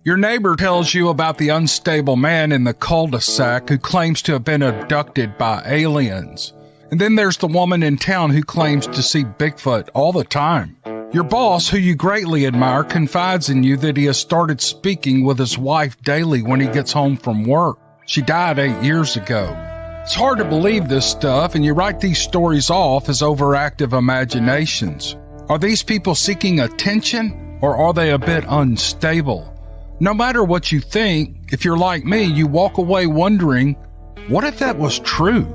Your neighbor tells you about the unstable man in the cul-de-sac who claims to have been abducted by aliens. And then there's the woman in town who claims to see Bigfoot all the time. Your boss, who you greatly admire, confides in you that he has started speaking with his wife daily when he gets home from work. She died 8 years ago. It's hard to believe this stuff, and you write these stories off as overactive imaginations. Are these people seeking attention, or are they a bit unstable? No matter what you think, if you're like me, you walk away wondering, what if that was true?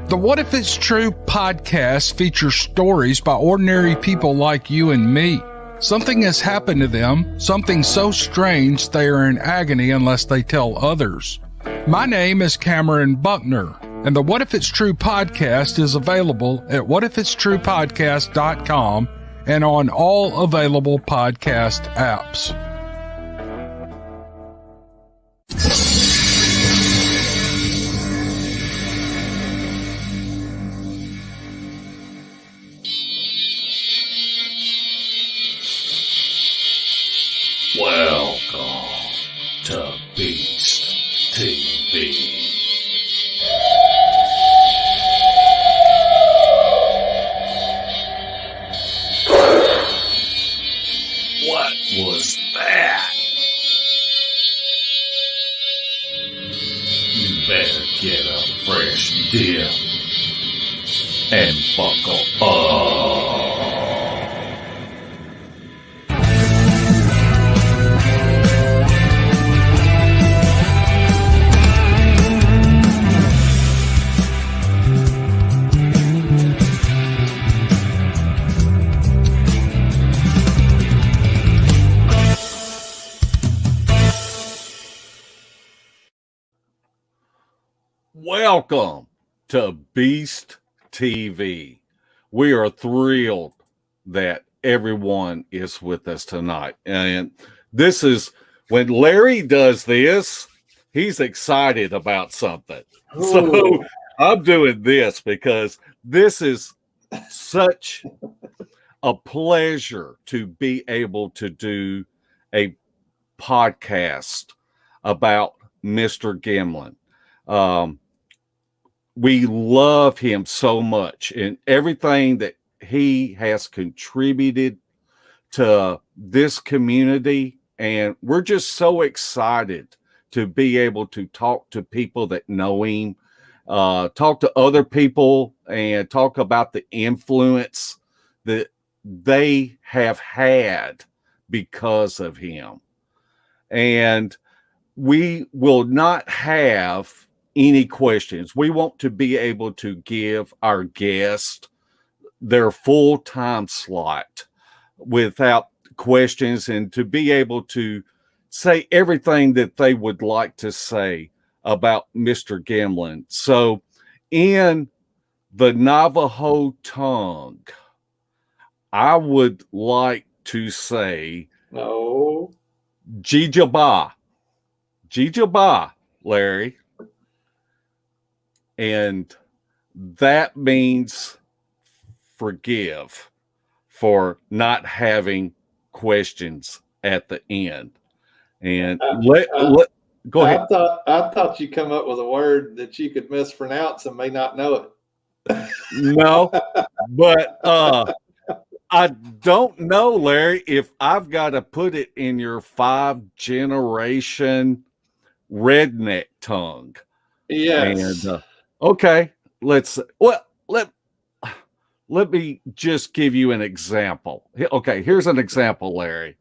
The What If It's True podcast features stories by ordinary people like you and me. Something has happened to them, something so strange they are in agony unless they tell others. My name is Cameron Buckner, and the What If It's True podcast is available at whatifitstruepodcast.com and on all available podcast apps. Welcome to Beast TV. What was that? You better get a fresh dip and buckle up. Welcome to Beast TV. We are thrilled that everyone is with us tonight. And this is, when Larry does this, he's excited about something. Ooh. So I'm doing this because this is such a pleasure to be able to do a podcast about Mr. Gimlin. We love him so much and everything that he has contributed to this community. And we're just so excited to be able to talk to people that know him, talk to other people and talk about the influence that they have had because of him. And we will not have any questions. We want to be able to give our guests their full time slot without questions and to be able to say everything that they would like to say about Mr. Gimlin. So in the Navajo tongue, I would like to say, no, Jijaba, Larry. And that means forgive for not having questions at the end. And go ahead. I thought you come up with a word that you could mispronounce and may not know it. No, but I don't know, Larry, if I've got to put it in your 5-generation redneck tongue. Yes. And okay, let me just give you an example. Okay, here's an example, Larry.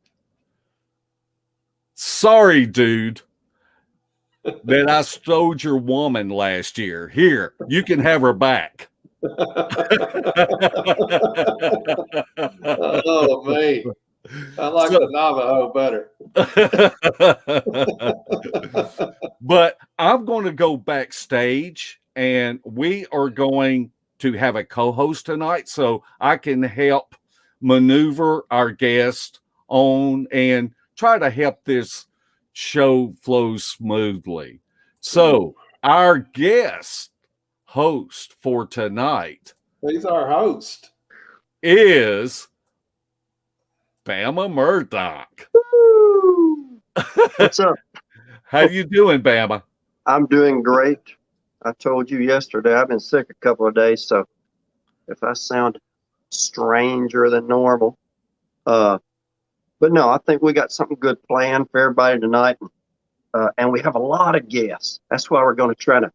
Sorry, dude, that I stole your woman last year. Here, you can have her back. Oh, man. I like the Navajo better. But I'm going to go backstage, and we are going to have a co-host tonight so I can help maneuver our guest on and try to help this show flow smoothly. So our guest host for tonight, he's our host, is Bama Murdoch. What's up? How you doing, Bama? I'm doing great. I told you yesterday I've been sick a couple of days, so if I sound stranger than normal, but no, I think we got something good planned for everybody tonight, and we have a lot of guests. That's why we're going to try to,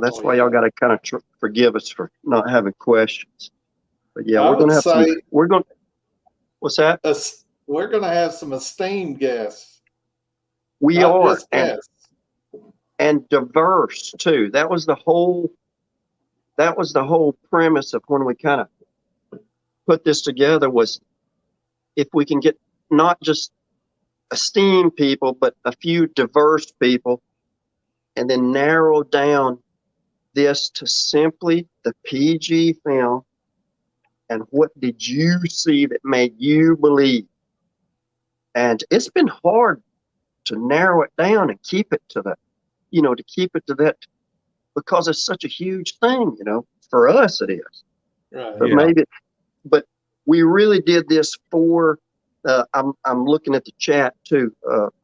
that's why y'all got to kind of forgive us for not having questions. But yeah, we're going to have some. We're going. What's that? We're going to have some esteemed guests. We are, and diverse too. That was the whole premise of when we kind of put this together, was if we can get not just esteemed people, but a few diverse people, and then narrow down this to simply the PG film and what did you see that made you believe. And it's been hard to narrow it down and keep it to that, because it's such a huge thing, for us it is. Right. But but we really did this for, I'm looking at the chat too,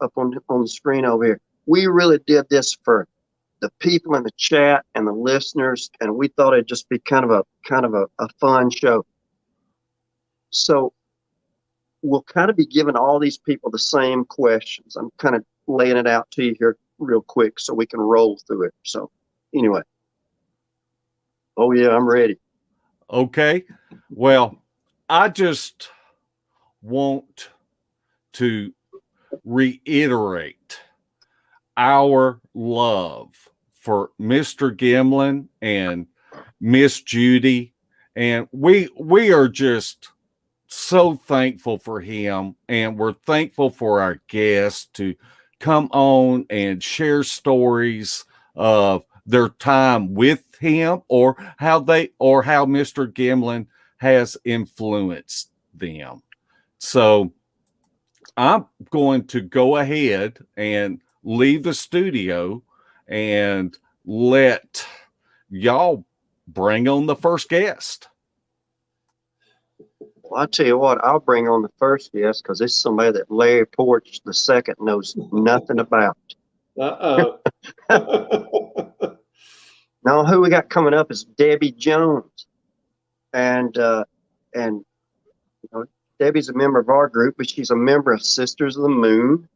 up on the screen over here. We really did this for the people in the chat and the listeners, and we thought it'd just be kind of a fun show. So we'll kind of be giving all these people the same questions. I'm kind of laying it out to you here real quick so we can roll through it. So anyway. Oh yeah, I'm ready. Okay. Well, I just want to reiterate our love for Mr. Gimlin and Miss Judy. And we are just so thankful for him, and we're thankful for our guests to come on and share stories of their time with him, or how Mr. Gimlin has influenced them. So I'm going to go ahead and leave the studio and let y'all bring on the first guest. Well, I'll tell you what, I'll bring on the first guest because it's somebody that Larry Porch II knows nothing about. Uh-oh. Now, who we got coming up is Debbie Jones. And Debbie's a member of our group, but she's a member of Sisters of the Moon.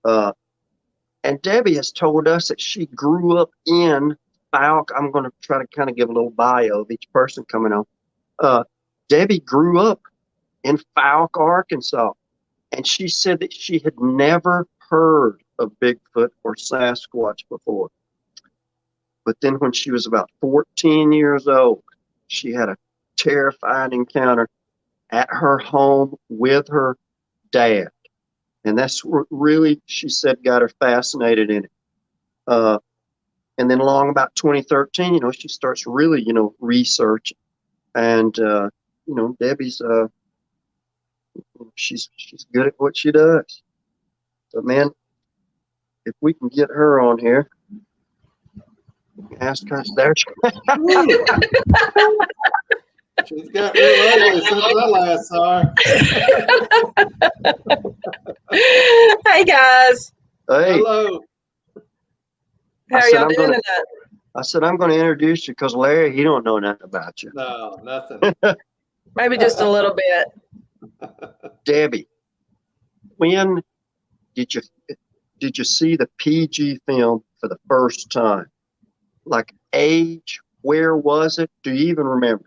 And Debbie has told us that she grew up in Falk. I'm going to try to kind of give a little bio of each person coming on. Debbie grew up in Falk, Arkansas, and she said that she had never heard of Bigfoot or Sasquatch before. But then when she was about 14 years old, she had a terrifying encounter at her home with her dad. And that's what really, she said, got her fascinated in it. And then along about 2013, she starts really, researching. And, Debbie's, she's good at what she does. So, man, if we can get her on here, ask her. There she She's got real ugly since I last saw her. Hey, guys. Hey. Hello. How are y'all doing tonight? I said, I'm going to introduce you because Larry, he don't know nothing about you. No, nothing. Maybe just a little bit. Debbie, when did you see the PG film for the first time? Like age, where was it? Do you even remember?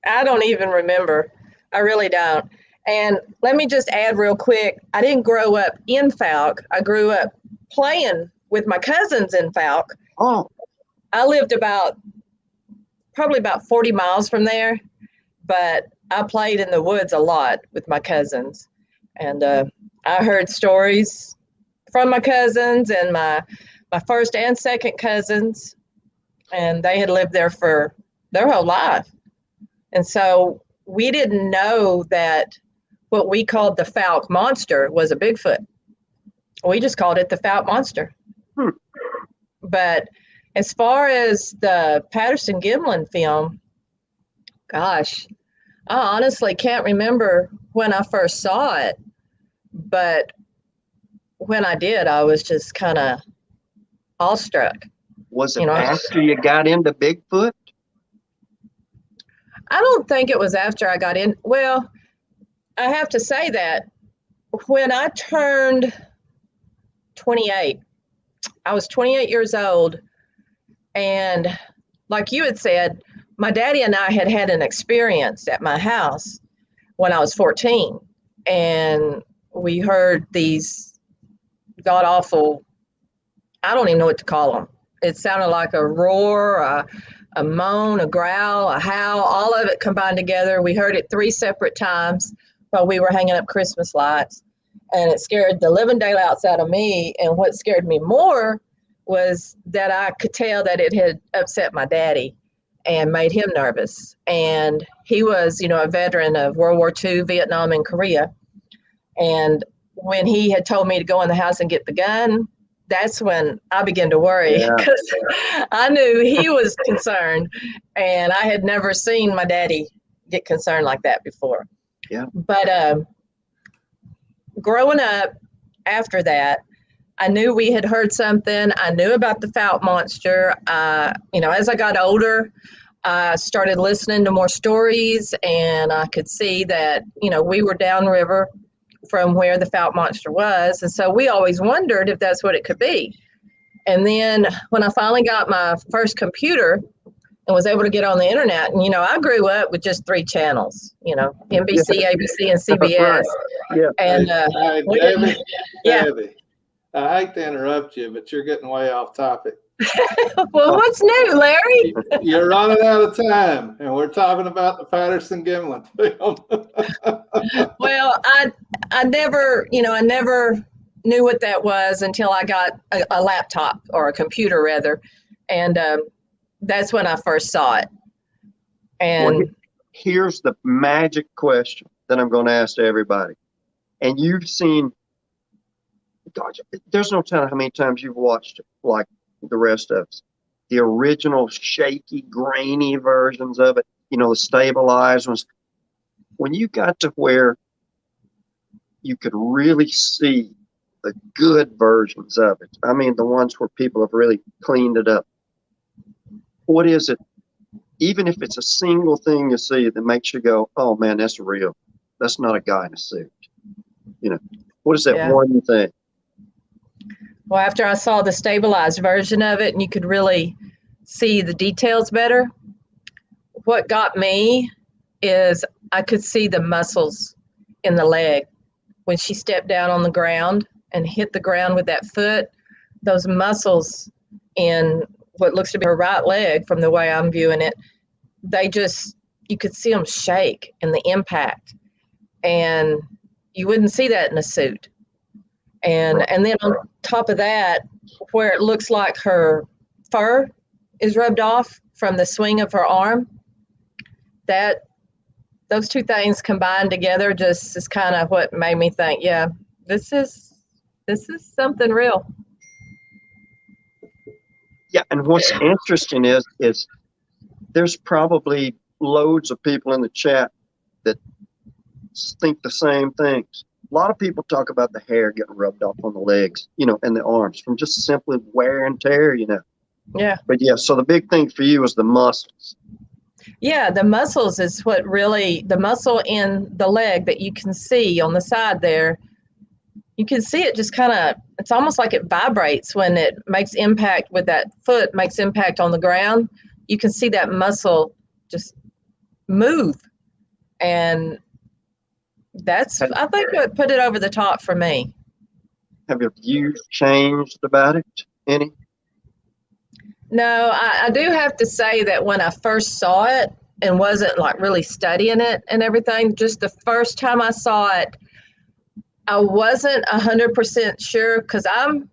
I don't even remember. I really don't. And let me just add real quick, I didn't grow up in Falk. I grew up playing with my cousins in Falk. Oh. I lived probably about 40 miles from there, but I played in the woods a lot with my cousins. And I heard stories from my cousins and my first and second cousins, and they had lived there for their whole life. And so we didn't know that what we called the Falk monster was a Bigfoot. We just called it the Falk monster. But as far as the Patterson Gimlin film, gosh, I honestly can't remember when I first saw it, but when I did, I was just kind of awestruck. Was it You know, after you got into Bigfoot? I don't think it was after I got in. Well, I have to say that when I turned 28, I was 28 years old. And like you had said, my daddy and I had an experience at my house when I was 14. And we heard these god awful, I don't even know what to call them. It sounded like a roar, a moan, a growl, a howl, all of it combined together. We heard it 3 separate times while we were hanging up Christmas lights. And it scared the living daylights out of me. And what scared me more was that I could tell that it had upset my daddy and made him nervous. And he was, a veteran of World War II, Vietnam, and Korea. And when he had told me to go in the house and get the gun, that's when I began to worry, because I knew he was concerned, and I had never seen my daddy get concerned like that before. Yeah. But growing up after that, I knew we had heard something. I knew about the Fouke monster. As I got older, I started listening to more stories, and I could see that, we were downriver from where the Fouke monster was. And so we always wondered if that's what it could be. And then when I finally got my first computer and was able to get on the internet, and, I grew up with just 3 channels, NBC, ABC, and CBS. Right. Yeah. And Hey, Debbie, I hate to interrupt you, but you're getting way off topic. Well, what's new, Larry? You're running out of time, and we're talking about the Patterson Gimlin film. Well, I never knew what that was until I got a laptop, or a computer rather, and that's when I first saw it. And here's the magic question that I'm going to ask to everybody. And you've seen, God, there's no telling how many times you've watched it, like the rest of us. The original shaky, grainy versions of it, the stabilized ones. When you got to where you could really see the good versions of it, I mean, the ones where people have really cleaned it up, what is it, even if it's a single thing you see that makes you go, oh man, that's real. That's not a guy in a suit. What is that one thing? Well, after I saw the stabilized version of it and you could really see the details better, what got me is I could see the muscles in the leg. When she stepped down on the ground and hit the ground with that foot, those muscles in what looks to be her right leg, from the way I'm viewing it, you could see them shake in the impact. And you wouldn't see that in a suit. And then on top of that, where it looks like her fur is rubbed off from the swing of her arm, those 2 things combined together just is kind of what made me think, yeah, this is something real. Yeah, and what's interesting is there's probably loads of people in the chat that think the same things. A lot of people talk about the hair getting rubbed off on the legs, and the arms from just simply wear and tear, Yeah. But so the big thing for you is the muscles. Yeah, the muscles is what really, the muscle in the leg that you can see on the side there, you can see it just kind of, it's almost like it vibrates when it makes impact with that foot, makes impact on the ground. You can see that muscle just move. And that's, I think, what put it over the top for me. Have your views changed about it any? No, I do have to say that when I first saw it and wasn't like really studying it and everything, just the first time I saw it, I wasn't 100% sure, because I'm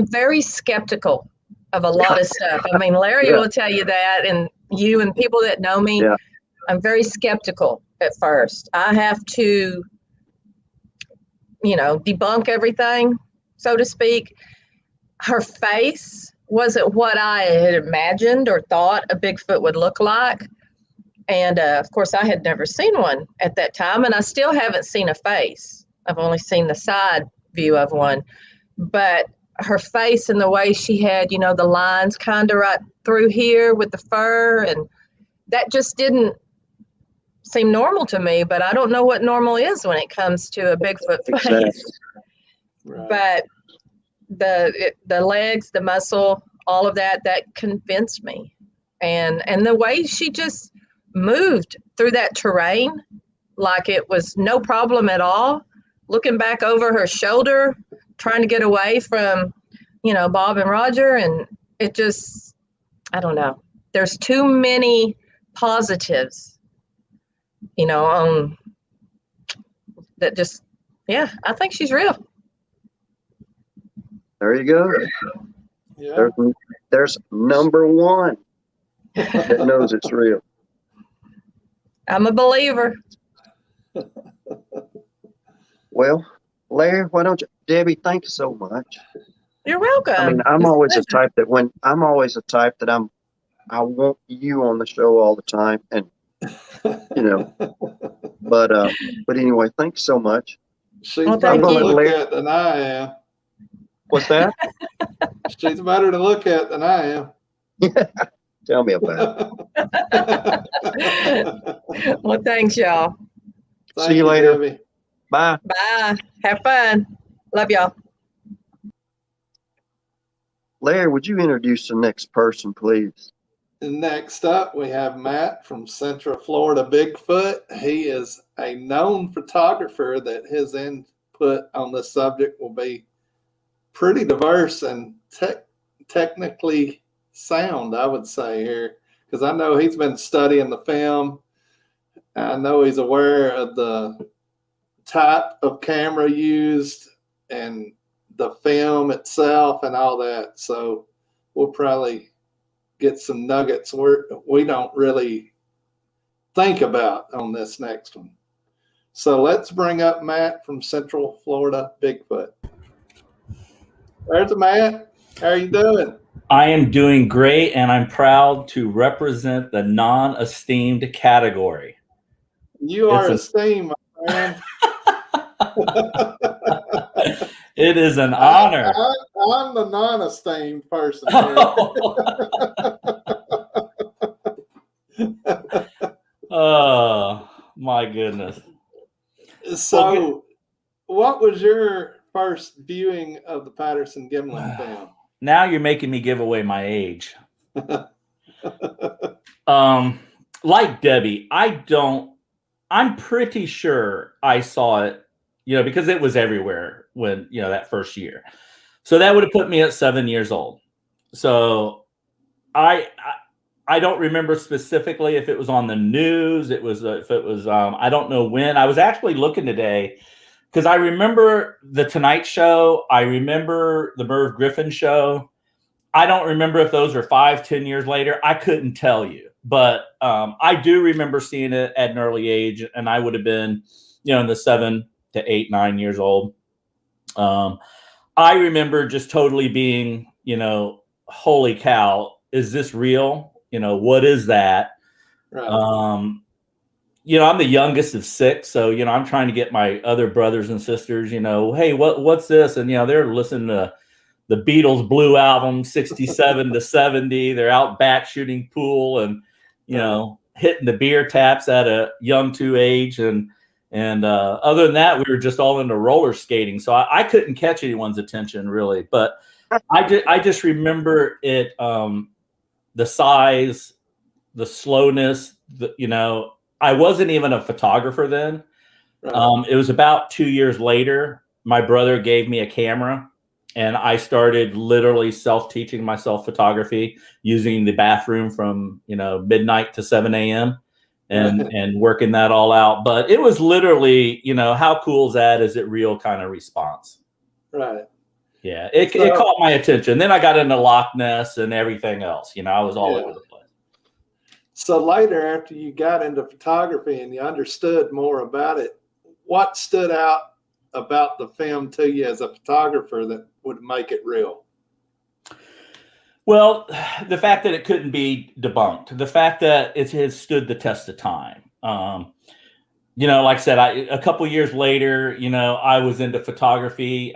very skeptical of a lot of stuff. I mean, Larry will tell you that, and you and people that know me, I'm very skeptical at first. I have to, debunk everything, so to speak. Her face wasn't what I had imagined or thought a Bigfoot would look like. And of course, I had never seen one at that time, and I still haven't seen a face. I've only seen the side view of one. but her face and the way she had, the lines kind of right through here with the fur, and that just didn't seem normal to me. But I don't know what normal is when it comes to a Bigfoot face. Exactly. Right. But the legs, the muscle, all of that convinced me. And the way she just moved through that terrain like it was no problem at all, looking back over her shoulder, trying to get away from, Bob and Roger. And it just, I don't know. There's too many positives, on that just, I think she's real. There you go. Yeah. There's number one that knows it's real. I'm a believer. Well, Larry, why don't you, Debbie? Thank you so much. You're welcome. I mean, I'm always a type that I want you on the show all the time, and but anyway, thanks so much. She's Well, better thank to you. look at than I am. What's that? She's better to look at than I am. Tell me about it. Well, thanks, y'all. See you later. Debbie. Bye. Bye. Have fun. Love y'all. Larry, would you introduce the next person, please? Next up, we have Matt from Central Florida Bigfoot. He is a known photographer that his input on this subject will be pretty diverse and technically sound, I would say here, because I know he's been studying the film. I know he's aware of the type of camera used and the film itself and all that. So we'll probably get some nuggets we don't really think about on this next one. So let's bring up Matt from Central Florida Bigfoot. There's Matt. How are you doing? I am doing great, and I'm proud to represent the non-esteemed category. You are esteemed, my friend. It is an honor. I'm the non-esteemed person. Oh, my goodness. So, what was your first viewing of the Patterson Gimlin film? Now you're making me give away my age. Like Debbie, I'm pretty sure I saw it, because it was everywhere when, that first year. So that would have put me at 7 years old. So I don't remember specifically if it was on the news. If it was, I don't know when. I was actually looking today because I remember the Tonight Show. I remember the Merv Griffin show. I don't remember if those are 5-10 years later. I couldn't tell you, but I do remember seeing it at an early age, and I would have been, in the 7 to 8, 9 years old. I remember just totally being, holy cow, is this real? What is that? Right. I'm the youngest of 6, so I'm trying to get my other brothers and sisters, hey, what's this? And they're listening to the Beatles Blue album, 67 to 70. They're out back shooting pool and hitting the beer taps at a young age. And other than that, we were just all into roller skating. So I couldn't catch anyone's attention really, but I just remember it, the size, the slowness, I wasn't even a photographer then. Right. It was about 2 years later, my brother gave me a camera and I started literally self-teaching myself photography using the bathroom from, midnight to 7 a.m. and working that all out. But it was literally, how cool is that? Is it real kind of response? Right. Yeah. It caught my attention. Then I got into Loch Ness and everything else. I was all over the place. So later, after you got into photography and you understood more about it, what stood out about the film to you as a photographer that would make it real? Well, the fact that it couldn't be debunked, the fact that it has stood the test of time. Like I said, a couple years later, I was into photography.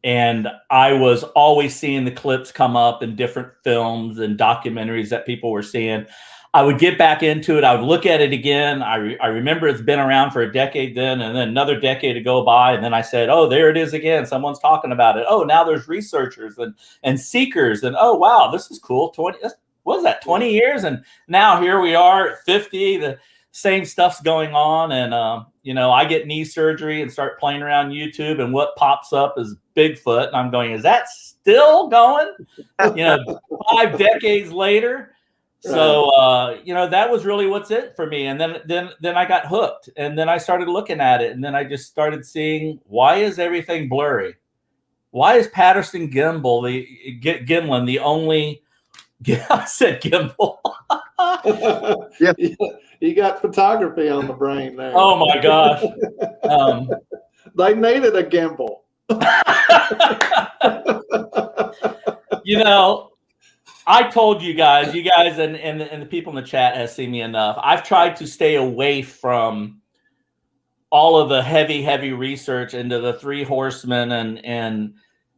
And I was always seeing the clips come up in different films and documentaries that people were seeing. I would get back into it. I would look at it again. I remember it's been around for a decade then, and then another decade to go by. And then I said, oh, there it is again. Someone's talking about it. Oh, now there's researchers and seekers. And oh, wow, this is cool. 20 years? And now here we are at 50. The same stuff's going on. And, I get knee surgery and start playing around YouTube. And what pops up is Bigfoot. And I'm going, is that still going? 5 decades later. So, that was really what's it for me. And then I got hooked, and then I started looking at it, and then I just started seeing, why is everything blurry? Why is Patterson Gimlin the only, I said gimbal. Yeah. You got photography on the brain there. Oh my gosh. They needed a gimbal. I told you guys and the people in the chat has seen me enough. I've tried to stay away from all of the heavy research into the Three Horsemen and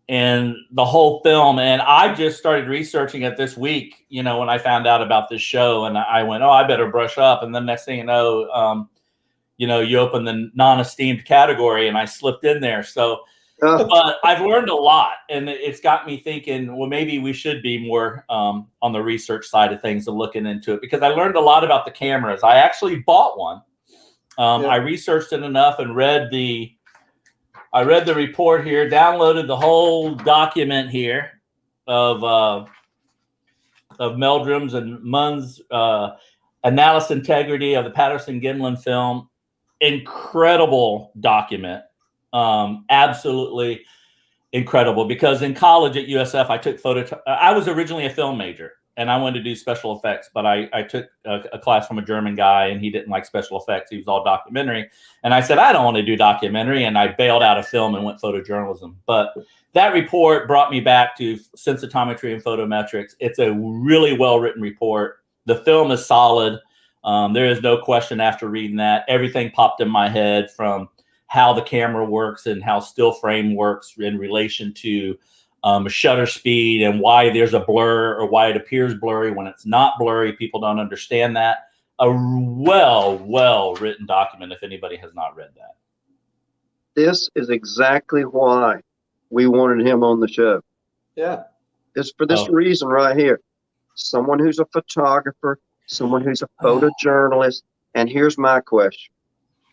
the whole film. And I just started researching it this week, when I found out about this show, and I went, oh, I better brush up. And then next thing you know, you open the non-esteemed category, and I slipped in there. So, but I've learned a lot, and it's got me thinking, well, maybe we should be more on the research side of things and looking into it, because I learned a lot about the cameras. I actually bought one. I researched it enough and read the report here, downloaded the whole document here of Meldrum's and Munn's analysis integrity of the Patterson Gimlin film. Incredible document. Absolutely incredible, because in college at USF, I took I was originally a film major, and I wanted to do special effects, but I took a class from a German guy, and he didn't like special effects. He was all documentary. And I said, I don't want to do documentary. And I bailed out of film and went photojournalism. But that report brought me back to sensitometry and photometrics. It's a really well-written report. The film is solid. There is no question after reading that. Everything popped in my head, from how the camera works and how still frame works in relation to shutter speed, and why there's a blur or why it appears blurry when it's not blurry. People don't understand that. A well written document, if anybody has not read that. This is exactly why we wanted him on the show. Yeah. It's for this reason right here. Someone who's a photographer, someone who's a photojournalist. And here's my question,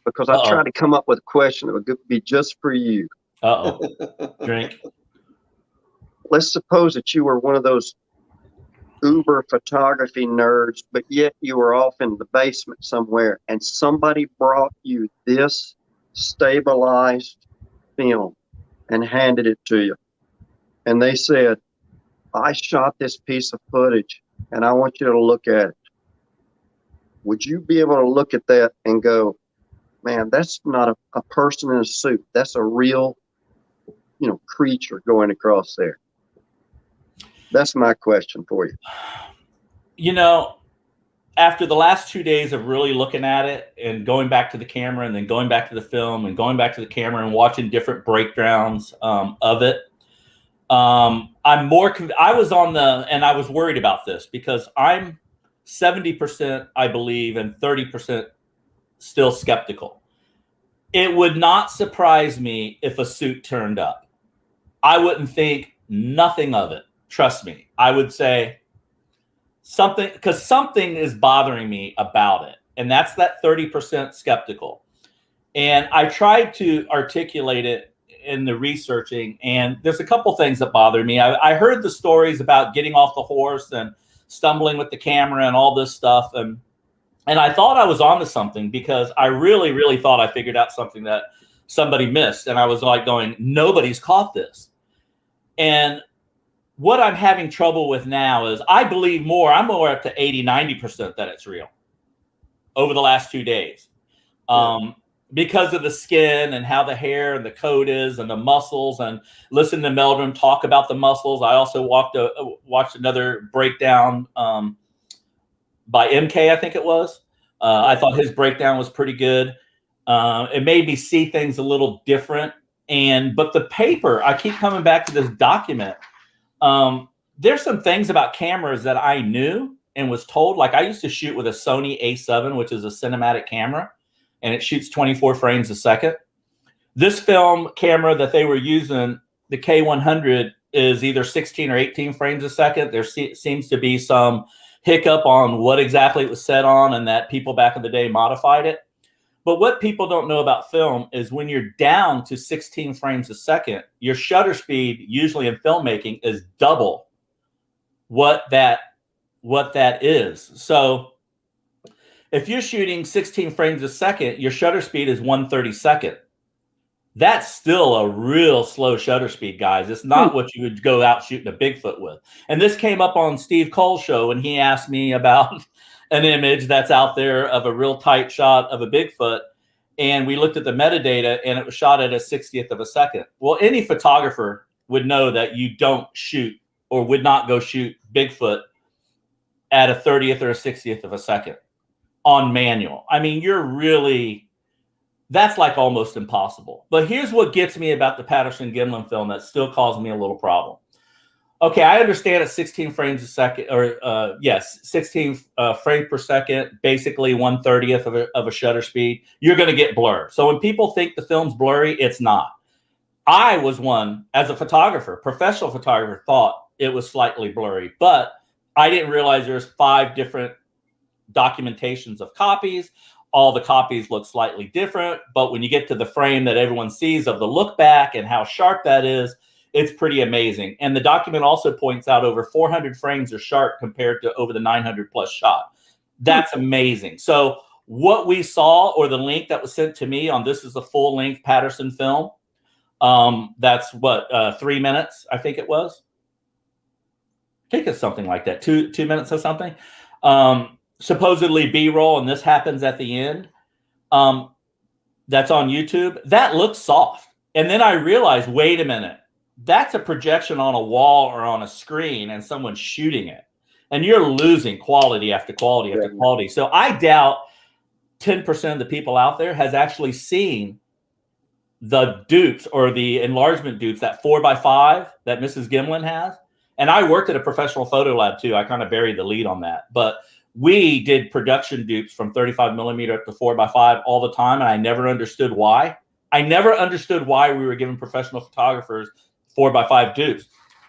because I tried to come up with a question that would be just for you. Drink. Let's suppose that you were one of those uber photography nerds, but yet you were off in the basement somewhere, and somebody brought you this stabilized film and handed it to you. And they said, I shot this piece of footage, and I want you to look at it. Would you be able to look at that and go, man, that's not a person in a suit. That's a real, creature going across there? That's my question for you. After the last 2 days of really looking at it and going back to the camera and then going back to the film and going back to the camera and watching different breakdowns of it, I'm more, I was and I was worried about this, because I'm 70%, I believe, and 30% still skeptical. It would not surprise me if a suit turned up. I wouldn't think nothing of it. Trust me. I would say something, because something is bothering me about it. And that's that 30% skeptical. And I tried to articulate it in the researching, and there's a couple things that bother me. I heard the stories about getting off the horse and stumbling with the camera and all this stuff. And I thought I was onto something, because I really, really thought I figured out something that somebody missed. And I was like going, nobody's caught this. And what I'm having trouble with now is I'm more up to 80, 90% that it's real over the last 2 days. Because of the skin and how the hair and the coat is and the muscles, and listen to Meldrum talk about the muscles. I also watched another breakdown by MK, I think it was. I thought his breakdown was pretty good. It made me see things a little different But the paper, I keep coming back to this document. There's some things about cameras that I knew and was told. Like, I used to shoot with a Sony A7, which is a cinematic camera, and it shoots 24 frames a second. This film camera that they were using, the K100, is either 16 or 18 frames a second. There seems to be some hiccup on what exactly it was set on, and that people back in the day modified it. But what people don't know about film is when you're down to 16 frames a second, your shutter speed, usually in filmmaking, is double what that is. So if you're shooting 16 frames a second, your shutter speed is 1/32. That's still a real slow shutter speed, guys. It's not what you would go out shooting a Bigfoot with. And this came up on Steve Cole's show, and he asked me about an image that's out there of a real tight shot of a Bigfoot. And we looked at the metadata, and it was shot at a 60th of a second. Well, any photographer would know that you don't shoot, or would not go shoot, Bigfoot at a 30th or a 60th of a second on manual. I mean, that's like almost impossible. But here's what gets me about the Patterson Gimlin film that still causes me a little problem. Okay, I understand at 16 frames a second, or 16 frames per second, basically 1/30th of a shutter speed, you're going to get blur. So when people think the film's blurry, it's not. I was one, as a photographer, professional photographer, thought it was slightly blurry, but I didn't realize there's 5 different documentations of copies. All the copies look slightly different, but when you get to the frame that everyone sees of the look back and how sharp that is, it's pretty amazing. And the document also points out over 400 frames are sharp compared to over the 900 plus shot. That's amazing. So what we saw, or the link that was sent to me on, this is a full length Patterson film. That's what, 3 minutes, I think it was. I think it's something like that, two minutes or something. Supposedly B-roll, and this happens at the end. That's on YouTube. That looks soft. And then I realized, wait a minute, that's a projection on a wall or on a screen, and someone's shooting it. And you're losing quality after quality after quality. So I doubt 10% of the people out there has actually seen the dupes, or the enlargement dupes, that 4x5 that Mrs. Gimlin has. And I worked at a professional photo lab too. I kind of buried the lead on that. But we did production dupes from 35 millimeter up to 4x5 all the time. And I never understood why. I never understood why we were giving professional photographers 4x5 dupes.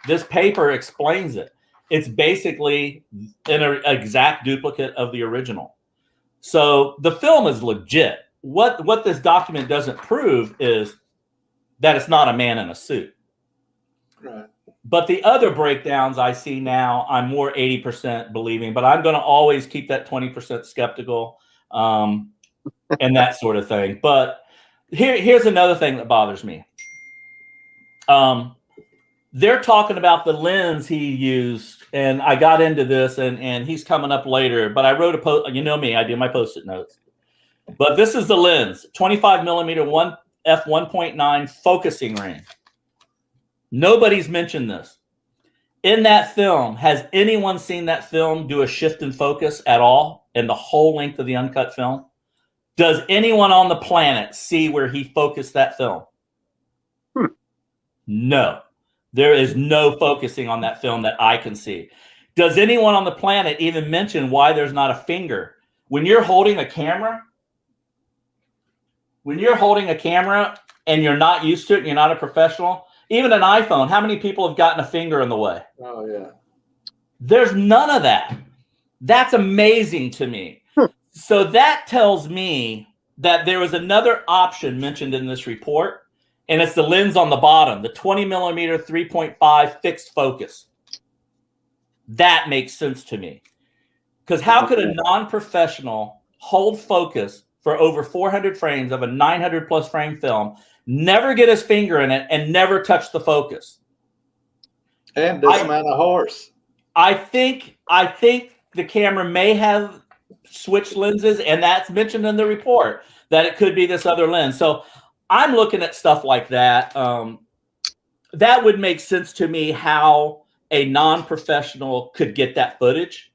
This paper explains it. It's basically an exact duplicate of the original. So the film is legit. What this document doesn't prove is that it's not a man in a suit. Right. But the other breakdowns I see now, I'm more 80% believing, but I'm going to always keep that 20% skeptical, and that sort of thing. But here's another thing that bothers me. They're talking about the lens he used, and I got into this, and he's coming up later, but I wrote a post. You know me, I do my Post-it notes. But this is the lens, 25 millimeter f1.9 focusing ring. Nobody's mentioned this. In that film, has anyone seen that film do a shift in focus at all in the whole length of the uncut film? Does anyone on the planet see where he focused that film? No. There is no focusing on that film that I can see. Does anyone on the planet even mention why there's not a finger? When you're holding a camera, and you're not used to it and you're not a professional, even an iPhone, how many people have gotten a finger in the way? Oh, yeah. There's none of that. That's amazing to me. So that tells me that there was another option mentioned in this report, and it's the lens on the bottom, the 20 millimeter 3.5 fixed focus. That makes sense to me. Because how could a non-professional hold focus for over 400 frames of a 900 plus frame film, never get his finger in it, and never touch the focus? And dismount a horse. I think the camera may have switched lenses, and that's mentioned in the report, that it could be this other lens. So I'm looking at stuff like that. That would make sense to me, how a non-professional could get that footage.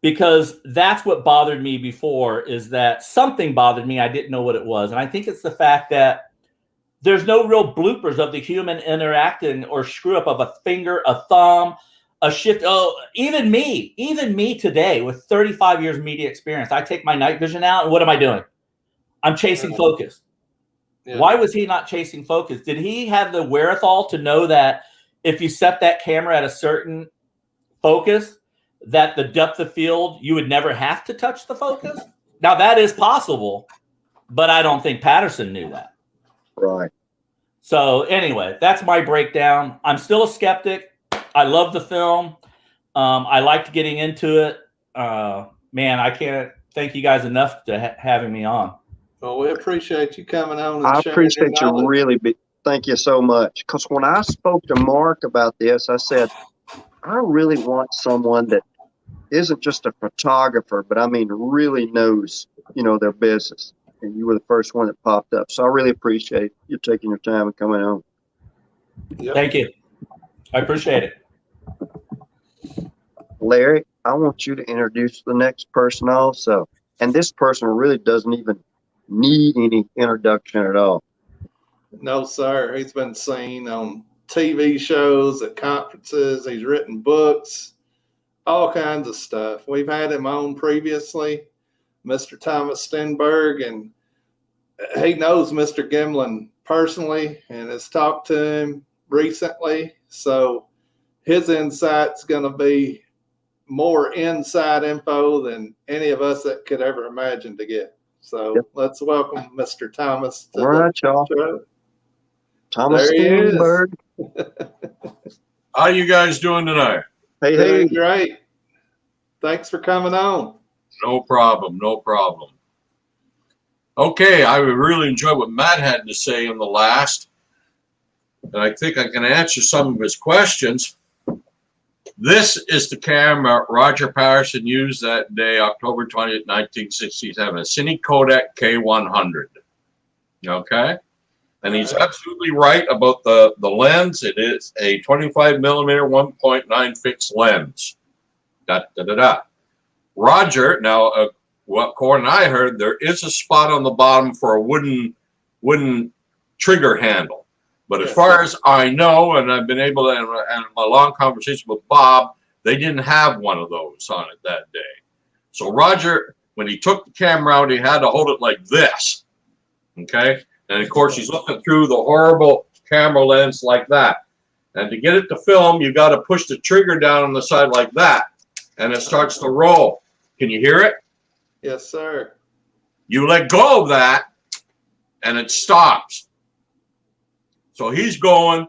Because that's what bothered me before, is that something bothered me. I didn't know what it was. And I think it's the fact that there's no real bloopers of the human interacting or screw up of a finger, a thumb, a shift. Oh, even me today with 35 years media experience, I take my night vision out and what am I doing? I'm chasing focus. Yeah. Why was he not chasing focus? Did he have the wherewithal to know that if you set that camera at a certain focus, that the depth of field, you would never have to touch the focus? Now that is possible, but I don't think Patterson knew that. Right. So anyway, that's my breakdown. I'm still a skeptic. I love the film. I liked getting into it. Man, I can't thank you guys enough to having me on. Well, we appreciate you coming on. And I appreciate you really. Thank you so much. Because when I spoke to Mark about this, I said, I really want someone that isn't just a photographer, but I mean really knows, their business. And you were the first one that popped up. So I really appreciate you taking your time and coming on. Yep. Thank you. I appreciate it. Larry, I want you to introduce the next person also. And this person really doesn't even need any introduction at all. No, sir. He's been seen on TV shows, at conferences. He's written books, all kinds of stuff. We've had him on previously, Mr. Thomas Stenberg, and he knows Mr. Gimlin personally and has talked to him recently. So his insight's going to be more inside info than any of us that could ever imagine to get. So Let's welcome Mr. Thomas to the show. Thomas Stenberg. How you guys doing tonight? Hey. Great. Thanks for coming on. No problem. Okay, I really enjoyed what Matt had to say in the last. And I think I can answer some of his questions. This is the camera Roger Patterson used that day, October 20th, 1967, a Cine Kodak K100. Okay? And he's absolutely right about the lens. It is a 25 millimeter 1.9 fixed lens. Roger, now, what Core and I heard, there is a spot on the bottom for a wooden trigger handle. But as far as I know, and I've been able to, and my long conversation with Bob, they didn't have one of those on it that day. So Roger, when he took the camera out, he had to hold it like this. Okay? And of course, he's looking through the horrible camera lens like that. And to get it to film, you got to push the trigger down on the side like that. And it starts to roll. Can you hear it? Yes, sir. You let go of that, and it stops. So he's going,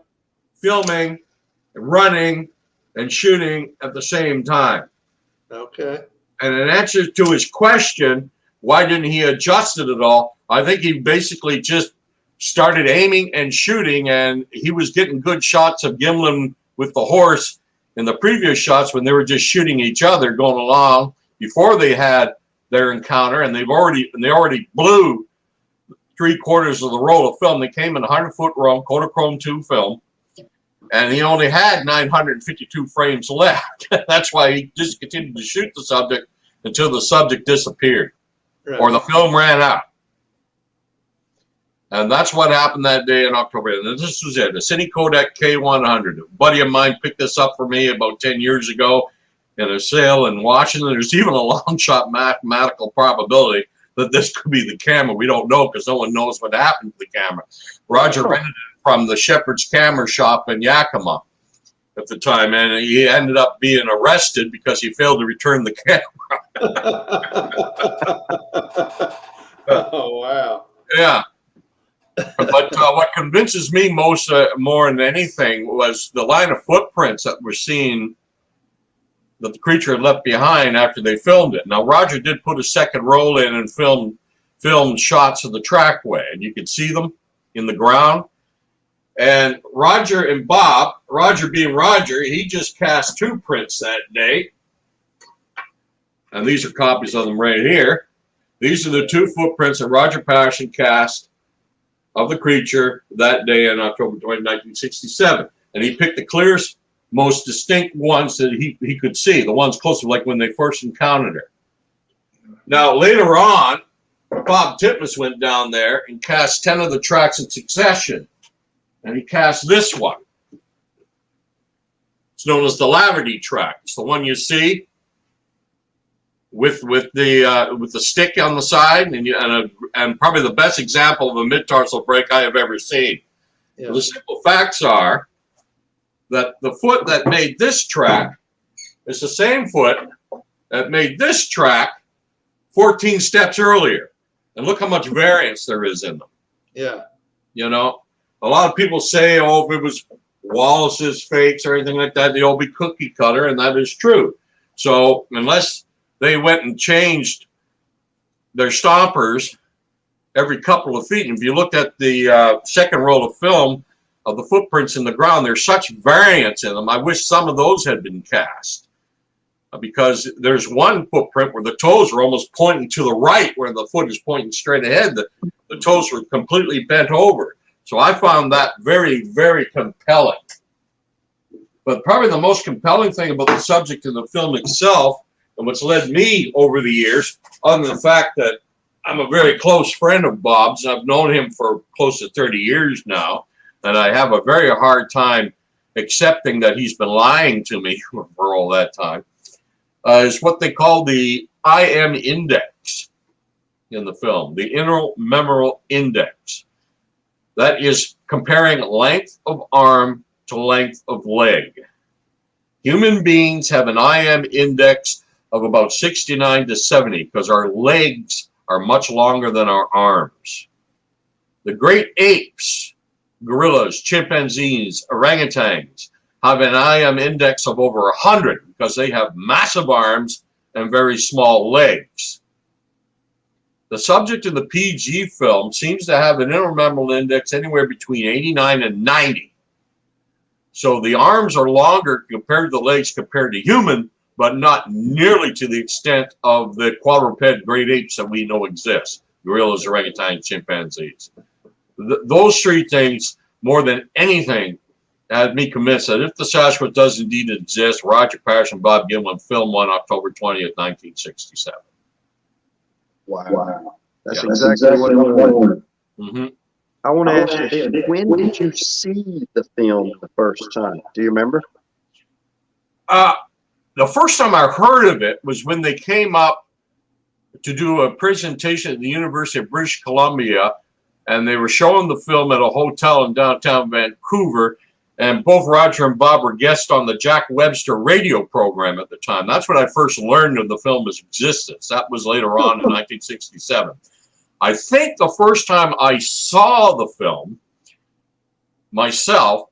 filming, running, and shooting at the same time. Okay. And in answer to his question, why didn't he adjust it at all? I think he basically just started aiming and shooting, and he was getting good shots of Gimlin with the horse in the previous shots when they were just shooting each other going along before they had their encounter, and they already blew 3/4 of the roll of film. They came in 100-foot roll, Kodachrome 2 film, and he only had 952 frames left. That's why he just continued to shoot the subject until the subject disappeared, or the film ran out. And that's what happened that day in October. And this was it, a Cine Kodak K100. A buddy of mine picked this up for me about 10 years ago in a sale in Washington. There's even a long shot mathematical probability that this could be the camera. We don't know because no one knows what happened to the camera. Roger rented it from the Shepherd's Camera Shop in Yakima at the time, and he ended up being arrested because he failed to return the camera. Oh, wow. Yeah. But what convinces me more than anything was the line of footprints that we're seeing that the creature had left behind after they filmed it. Now, Roger did put a second roll in and filmed shots of the trackway, and you could see them in the ground. And Roger and Bob, Roger being Roger, he just cast 2 prints that day. And these are copies of them right here. These are the 2 footprints that Roger Patterson cast of the creature that day in October 20, 1967. And he picked the clearest, most distinct ones that he could see, the ones closer, like when they first encountered her. Now, later on, Bob Titmus went down there and cast 10 of the tracks in succession. And he cast this one. It's known as the Laverty track. It's the one you see with the stick on the side, and probably the best example of a mid-tarsal break I have ever seen. Yeah. The simple facts are that the foot that made this track is the same foot that made this track 14 steps earlier. And look how much variance there is in them. Yeah. You know, a lot of people say, oh, if it was Wallace's fakes or anything like that, they'd all be cookie cutter, and that is true. So unless they went and changed their stompers every couple of feet, and if you looked at the second roll of film of the footprints in the ground, there's such variance in them. I wish some of those had been cast. Because there's one footprint where the toes were almost pointing to the right, where the foot is pointing straight ahead. The toes were completely bent over. So I found that very, very compelling. But probably the most compelling thing about the subject in the film itself, and what's led me over the years, other than the fact that I'm a very close friend of Bob's, and I've known him for close to 30 years now, and I have a very hard time accepting that he's been lying to me for all that time, is what they call the IM index in the film, the intermemoral index. That is comparing length of arm to length of leg. Human beings have an IM index of about 69 to 70 because our legs are much longer than our arms. The great apes, gorillas, chimpanzees, orangutans, have an IM index of over 100 because they have massive arms and very small legs. The subject in the PG film seems to have an intermemoral index anywhere between 89 and 90. So the arms are longer compared to the legs compared to human, but not nearly to the extent of the quadruped great apes that we know exist, gorillas, orangutans, chimpanzees. Those three things, more than anything, had me convinced that if the Sasquatch does indeed exist, Roger Patterson and Bob Gimlin filmed one October 20th, 1967. Wow. That's exactly what I wanted. Mm-hmm. I want to ask you this. When did you see the film the first time? Do you remember? The first time I heard of it was when they came up to do a presentation at the University of British Columbia, and they were showing the film at a hotel in downtown Vancouver, and both Roger and Bob were guests on the Jack Webster radio program at the time. That's when I first learned of the film's existence. That was later on in 1967. I think the first time I saw the film myself,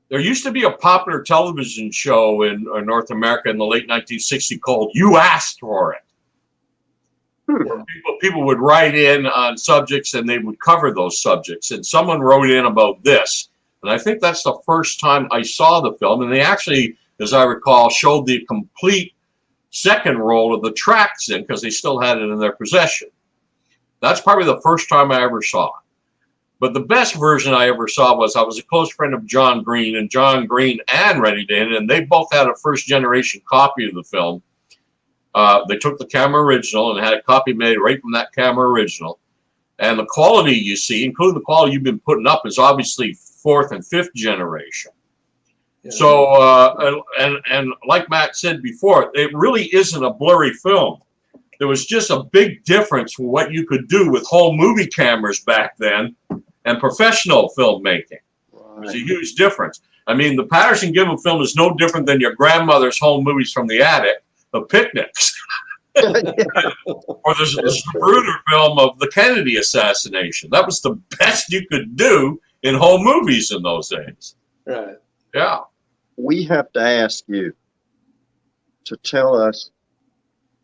there used to be a popular television show in North America in the late 1960s called You Asked For It. People would write in on subjects and they would cover those subjects. And someone wrote in about this. And I think that's the first time I saw the film. And they actually, as I recall, showed the complete second roll of the tracks in because they still had it in their possession. That's probably the first time I ever saw it. But the best version I ever saw was I was a close friend of John Green, and John Green and Rennie Dana, and they both had a first-generation copy of the film. They took the camera original and had a copy made right from that camera original. And the quality you see, including the quality you've been putting up, is obviously fourth and fifth generation. Yeah. So, and like Matt said before, it really isn't a blurry film. There was just a big difference for what you could do with home movie cameras back then and professional filmmaking. Right. There's a huge difference. I mean, the Patterson Gimlin film is no different than your grandmother's home movies from the attic, the picnics. Or the Magruder film of the Kennedy assassination. That was the best you could do in home movies in those days. Right. Yeah. We have to ask you to tell us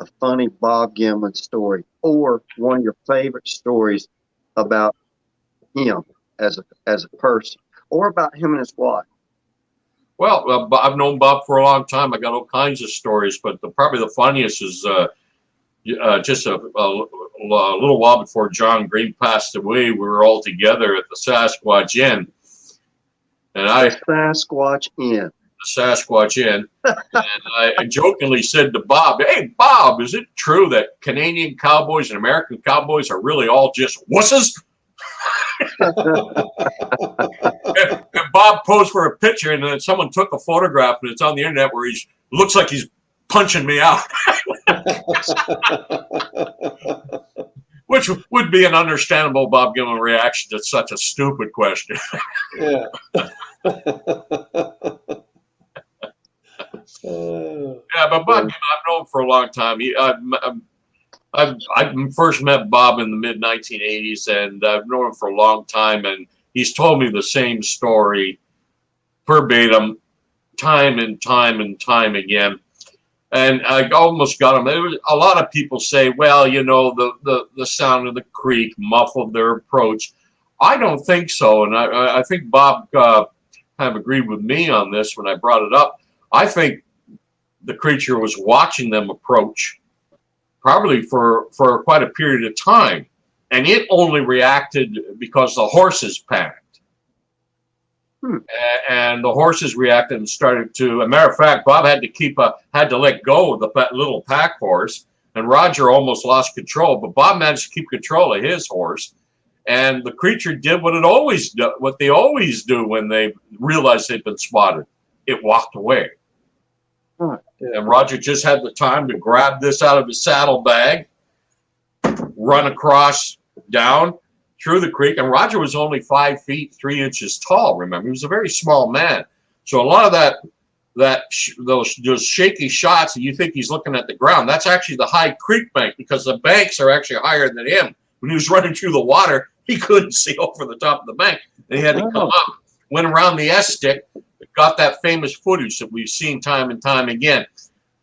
a funny Bob Gimlin story or one of your favorite stories about him as a person or about him and his wife. Well, I've known Bob for a long time. I got all kinds of stories, but probably the funniest is just a little while before John Green passed away. We were all together at the Sasquatch Inn, and Sasquatch Inn. the Sasquatch in, and I jokingly said to Bob, "Hey, Bob, is it true that Canadian cowboys and American cowboys are really all just wusses?" And Bob posed for a picture, and then someone took a photograph, and it's on the internet where he looks like he's punching me out, which would be an understandable Bob Gimlin reaction to such a stupid question. Yeah. Yeah, but Bob Gimlin, I've known him for a long time. I first met Bob in the mid-1980s, and I've known him for a long time, and he's told me the same story verbatim, time and time and time again. And I almost got him. A lot of people say, well, you know, the sound of the creek muffled their approach. I don't think so, and I think Bob kind of agreed with me on this when I brought it up. I think the creature was watching them approach, probably for quite a period of time, and it only reacted because the horses panicked. And the horses reacted and started to. As a matter of fact, Bob had to let go of the little pack horse, and Roger almost lost control. But Bob managed to keep control of his horse, and the creature did what they always do when they realize they've been spotted. It walked away. And Roger just had the time to grab this out of his saddlebag, run across, down through the creek. And Roger was only 5 feet 3 inches tall. Remember, he was a very small man. So a lot of those shaky shots, and you think he's looking at the ground, that's actually the high creek bank, because the banks are actually higher than him. When he was running through the water, he couldn't see over the top of the bank. And he had to come up, went around the S stick, got that famous footage that we've seen time and time again,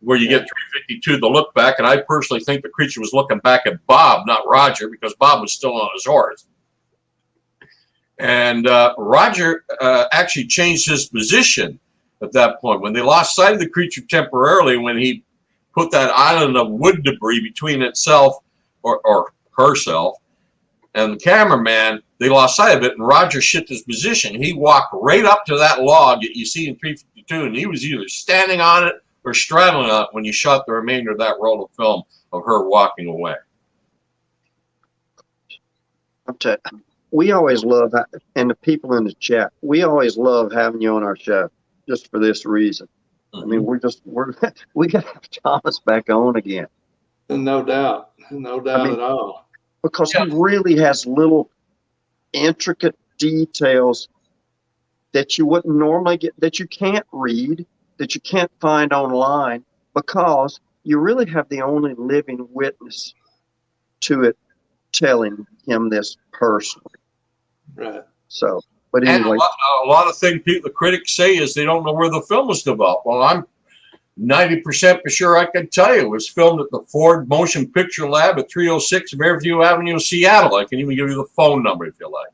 where you get 352, the look back. And I personally think the creature was looking back at Bob, not Roger, because Bob was still on his horse. And Roger actually changed his position at that point. When they lost sight of the creature temporarily, when he put that island of wood debris between itself or herself and the cameraman, they lost sight of it, and Roger shifted his position. He walked right up to that log that you see in 352, and he was either standing on it or straddling on it when you shot the remainder of that roll of film of her walking away. I'll tell you, we always love, and the people in the chat, we always love having you on our show just for this reason. I mean, we got to have Thomas back on again. No doubt at all. Because he really has little intricate details that you wouldn't normally get, that you can't read, that you can't find online, because you really have the only living witness to it telling him this personally. Right. So, but anyway. And a lot of things the critics say is they don't know where the film was developed. Well, I'm 90% for sure I can tell you it was filmed at the Ford Motion Picture Lab at 306 Fairview Avenue, Seattle. I can even give you the phone number if you like.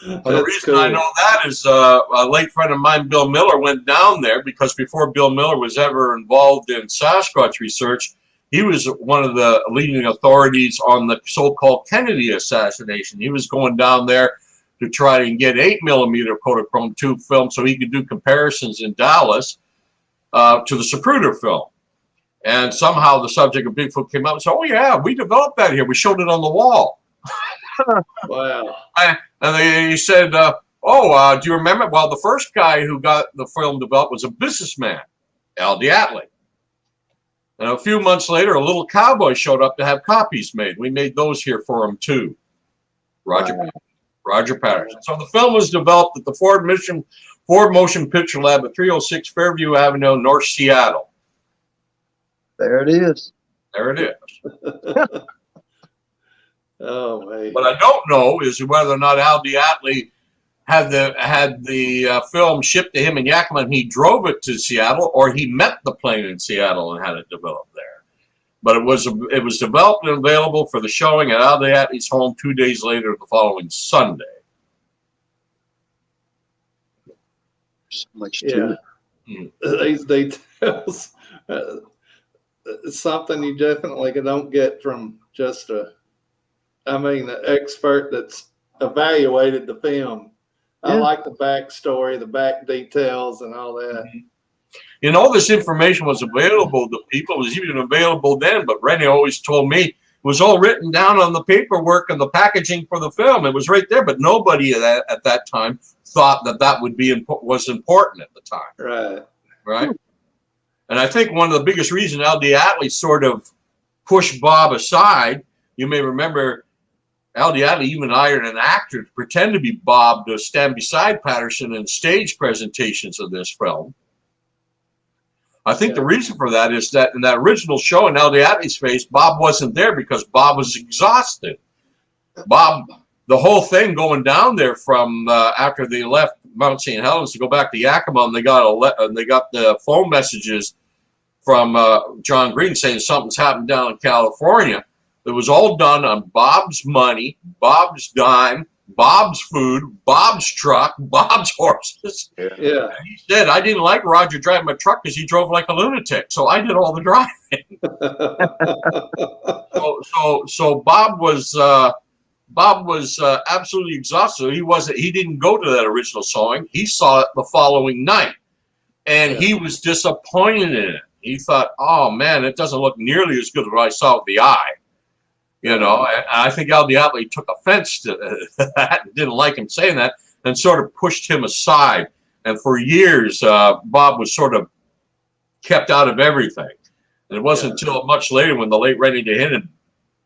The reason I know that is a late friend of mine, Bill Miller, went down there because before Bill Miller was ever involved in Sasquatch research, he was one of the leading authorities on the so-called Kennedy assassination. He was going down there to try and get 8mm Kodachrome tube film so he could do comparisons in Dallas to the Zapruder film. And somehow the subject of Bigfoot came up and said, oh, yeah, we developed that here. We showed it on the wall. Wow. And he said, do you remember? Well, the first guy who got the film developed was a businessman, Al Diatley. And a few months later, a little cowboy showed up to have copies made. We made those here for him, too. Roger Patterson. So the film was developed at the Ford Motion Picture Lab at 306 Fairview Avenue, North Seattle. There it is. There it is. Oh, man. What I don't know is whether or not Al Diatley had the film shipped to him in Yakima and he drove it to Seattle, or he met the plane in Seattle and had it developed there. But it was developed and available for the showing at Al Diatley's home 2 days later, the following Sunday. So much to it. These details, something you definitely don't get from just an expert that's evaluated the film. I like the backstory, the back details, and all that. And all this information was available to people. It was even available then, but Rennie always told me it was all written down on the paperwork and the packaging for the film. It was right there, but nobody at that time thought that was important at the time. Right. And I think one of the biggest reasons L.D. Atlee sort of pushed Bob aside, you may remember L.D. Atlee even hired an actor to pretend to be Bob to stand beside Patterson in stage presentations of this film. I think the reason for that is that in that original show in L.D. Atlee's face, Bob wasn't there because Bob was exhausted. Bob, the whole thing going down there from after they left Mount St. Helens to go back to Yakima, and they got the phone messages from John Green saying something's happened down in California. It was all done on Bob's money, Bob's dime, Bob's food, Bob's truck, Bob's horses. Yeah. And he said, I didn't like Roger driving my truck because he drove like a lunatic, so I did all the driving. so Bob was absolutely exhausted. He didn't go to that original showing. He saw it the following night, and he was disappointed in it. He thought, oh man, it doesn't look nearly as good as what I saw with the eye. You know, and I think L.D. Atlee took offense to that and didn't like him saying that and sort of pushed him aside. And for years, Bob was sort of kept out of everything. And it wasn't until much later when the late Rennie DeHinnon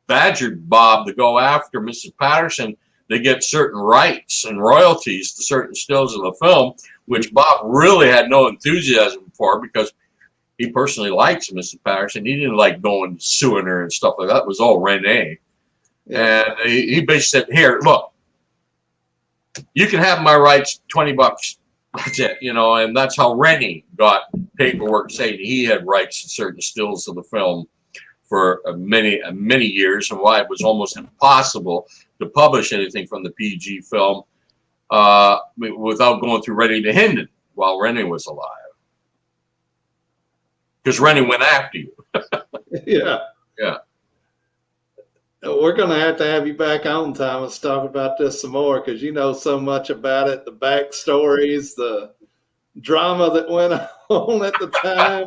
badgered Bob to go after Mrs. Patterson to get certain rights and royalties to certain stills of the film, which Bob really had no enthusiasm for because he personally likes Mrs. Patterson. He didn't like going suing her and stuff like that. It was all Renee. And he basically said, here, look, you can have my rights, $20. That's it, you know, and that's how Rennie got paperwork saying he had rights to certain stills of the film for many years, and why it was almost impossible to publish anything from the PG film without going through Rennie DeHinnon while Rennie was alive. Because Rennie went after you. Yeah. We're going to have you back on, Thomas, talk about this some more because you know so much about it, the backstories, the drama that went on at the time.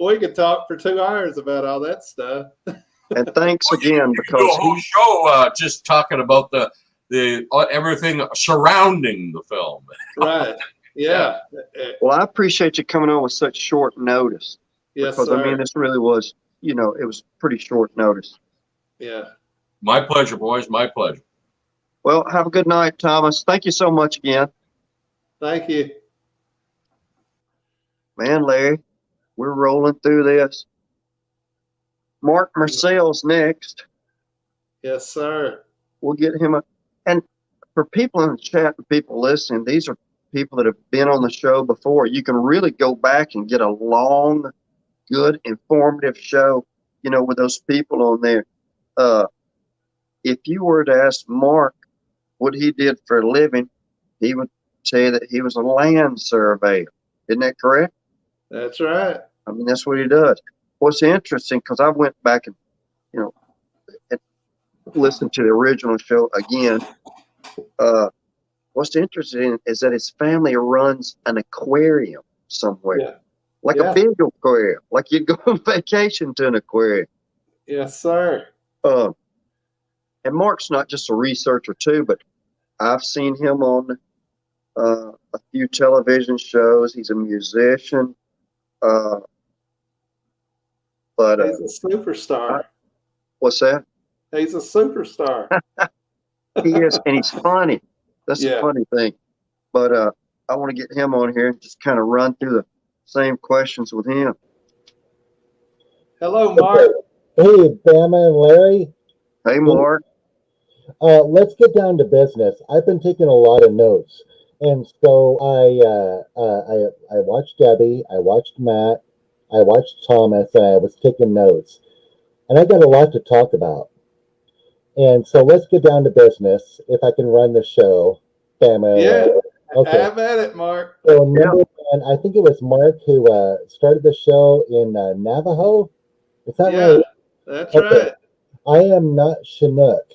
We could talk for 2 hours about all that stuff. And thanks again because do a whole show just talking about the everything surrounding the film. Right. Yeah. Well, I appreciate you coming on with such short notice. Yes, because sir. I mean, this really was, you know, it was pretty short notice. Yeah. My pleasure, boys. My pleasure. Well, have a good night, Thomas. Thank you so much again. Thank you. Man, Larry, we're rolling through this. Mark Marcel's next. Yes, sir. We'll get him and for people in the chat and people listening, these are people that have been on the show before. You can really go back and get a long, good, informative show, you know, with those people on there. If you were to ask Mark what he did for a living, he would say that he was a land surveyor. Isn't that correct? That's right. I mean, that's what he does. What's interesting, because I went back and, you know, and listened to the original show again. What's interesting is that his family runs an aquarium somewhere, like a big aquarium, like you'd go on vacation to an aquarium. Yes, sir. And Mark's not just a researcher too, but I've seen him on a few television shows. He's a musician. But he's a superstar. What's that? He's a superstar. He is, and he's funny. That's the funny thing. But I want to get him on here and just kind of run through the same questions with him. Hello, Mark. Hey, Bama and Larry. Hey, Mark. Let's get down to business. I've been taking a lot of notes, and so I watched Debbie, I watched Matt, I watched Thomas, and I was taking notes, and I got a lot to talk about. And so let's get down to business. If I can run the show, Bama. Yeah. Okay. Have at it, Mark. So number one, I think it was Mark who started the show in Navajo. Is that right? That's right. I am not Chinook.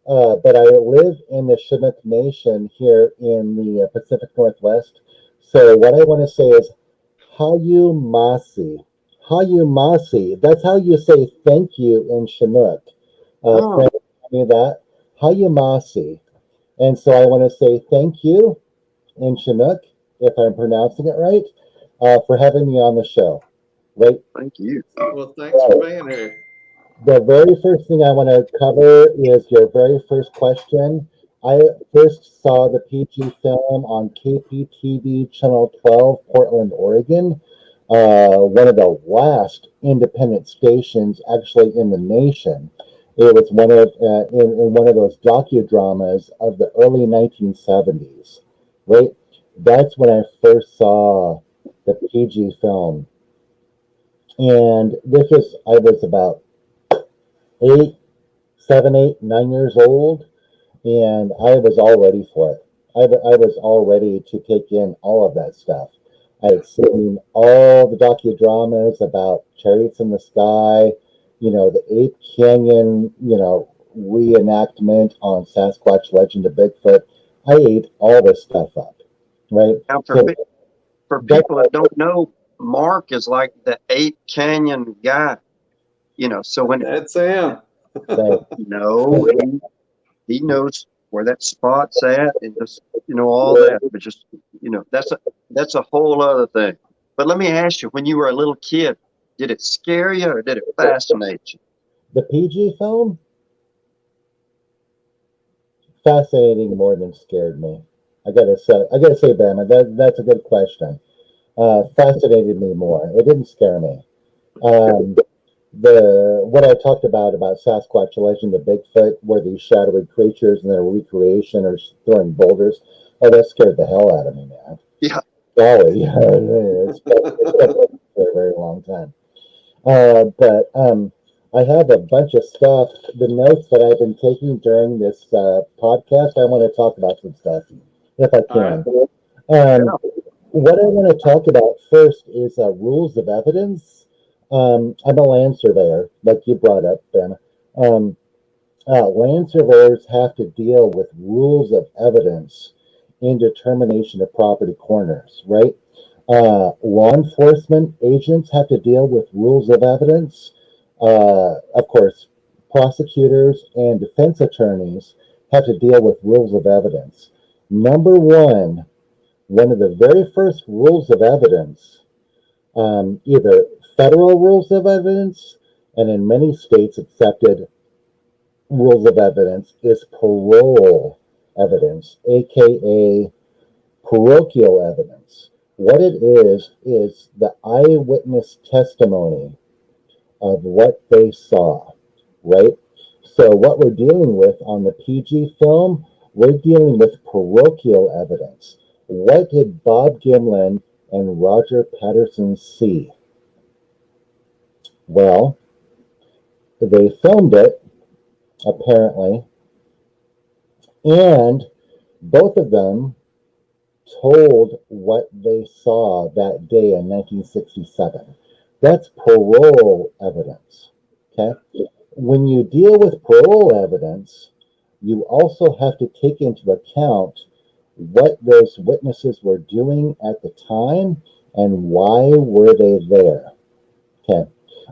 but I live in the Chinook Nation here in the Pacific Northwest. So what I want to say is Hayumasi. Hayumasi. That's how you say thank you in Chinook. Friend told me that. Hayumasi. And so I want to say thank you in Chinook, if I'm pronouncing it right, for having me on the show. Right? Thank you. Well, thanks for being here. The very first thing I want to cover is your very first question. I first saw the PG film on KPTV Channel 12, Portland, Oregon, one of the last independent stations actually in the nation. It was one of in one of those docudramas of the early 1970s, right? That's when I first saw the PG film, and I was about 9 years old, and I was all ready for it. I was all ready to take in all of that stuff. I had seen all the docudramas about Chariots in the Sky, the Ape Canyon, reenactment on Sasquatch Legend of Bigfoot. I ate all this stuff up, right? Now, So for people that don't know, Mark is like the Ape Canyon guy. So when That's him. he knows where that spot's at, and just all that. But just that's a whole other thing. But let me ask you: when you were a little kid, did it scare you or did it fascinate you? the PG film, fascinating more than scared me. I gotta say, Ben, that's a good question. Fascinated me more. It didn't scare me. What I talked about Sasquatch Legend of Bigfoot, where these shadowy creatures and their recreation are throwing boulders, that scared the hell out of me, man. Yeah. Golly, it's been for a very long time. But I have a bunch of stuff, the notes that I've been taking during this podcast. I want to talk about some stuff, if I can. What I want to talk about first is rules of evidence. I'm a land surveyor, like you brought up, Ben. Land surveyors have to deal with rules of evidence in determination of property corners, right? Law enforcement agents have to deal with rules of evidence. Of course, prosecutors and defense attorneys have to deal with rules of evidence. Number one of the very first rules of evidence, either federal rules of evidence and in many states accepted rules of evidence, is parole evidence, aka parochial evidence. What it is the eyewitness testimony of what they saw, right? So what we're dealing with on the PG film, we're dealing with parochial evidence. What did Bob Gimlin and Roger Patterson see? Well, they filmed it, apparently, and both of them told what they saw that day in 1967. That's parole evidence, okay? When you deal with parole evidence, you also have to take into account what those witnesses were doing at the time and why were they there. Okay,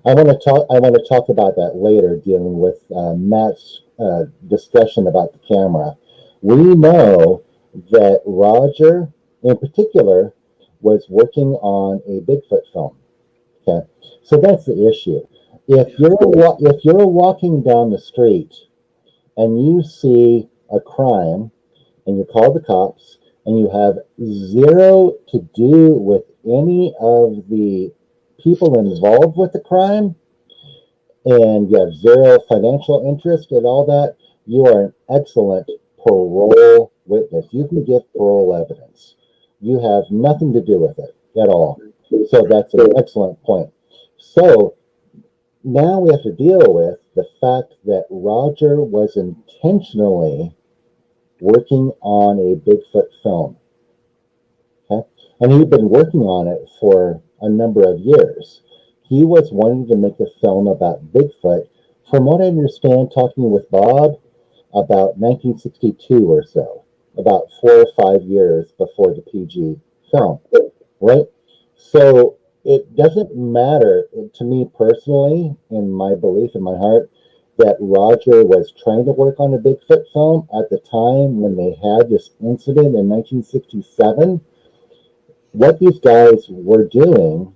I want to talk about that later, dealing with Matt's discussion about the camera. We know that Roger, in particular, was working on a Bigfoot film. Okay, so that's the issue. If you're walking down the street and you see a crime and you call the cops and you have zero to do with any of the people involved with the crime and you have zero financial interest in all that, you are an excellent parole witness. You can give parole evidence. You have nothing to do with it at all. So that's an excellent point. So now we have to deal with the fact that Roger was intentionally working on a Bigfoot film. Okay? And he'd been working on it for a number of years. He was wanting to make a film about Bigfoot. From what I understand, talking with Bob, about 1962 or so, about 4 or 5 years before the PG film, right? So it doesn't matter to me personally, in my belief, in my heart, that Roger was trying to work on a Bigfoot film at the time when they had this incident in 1967. What these guys were doing,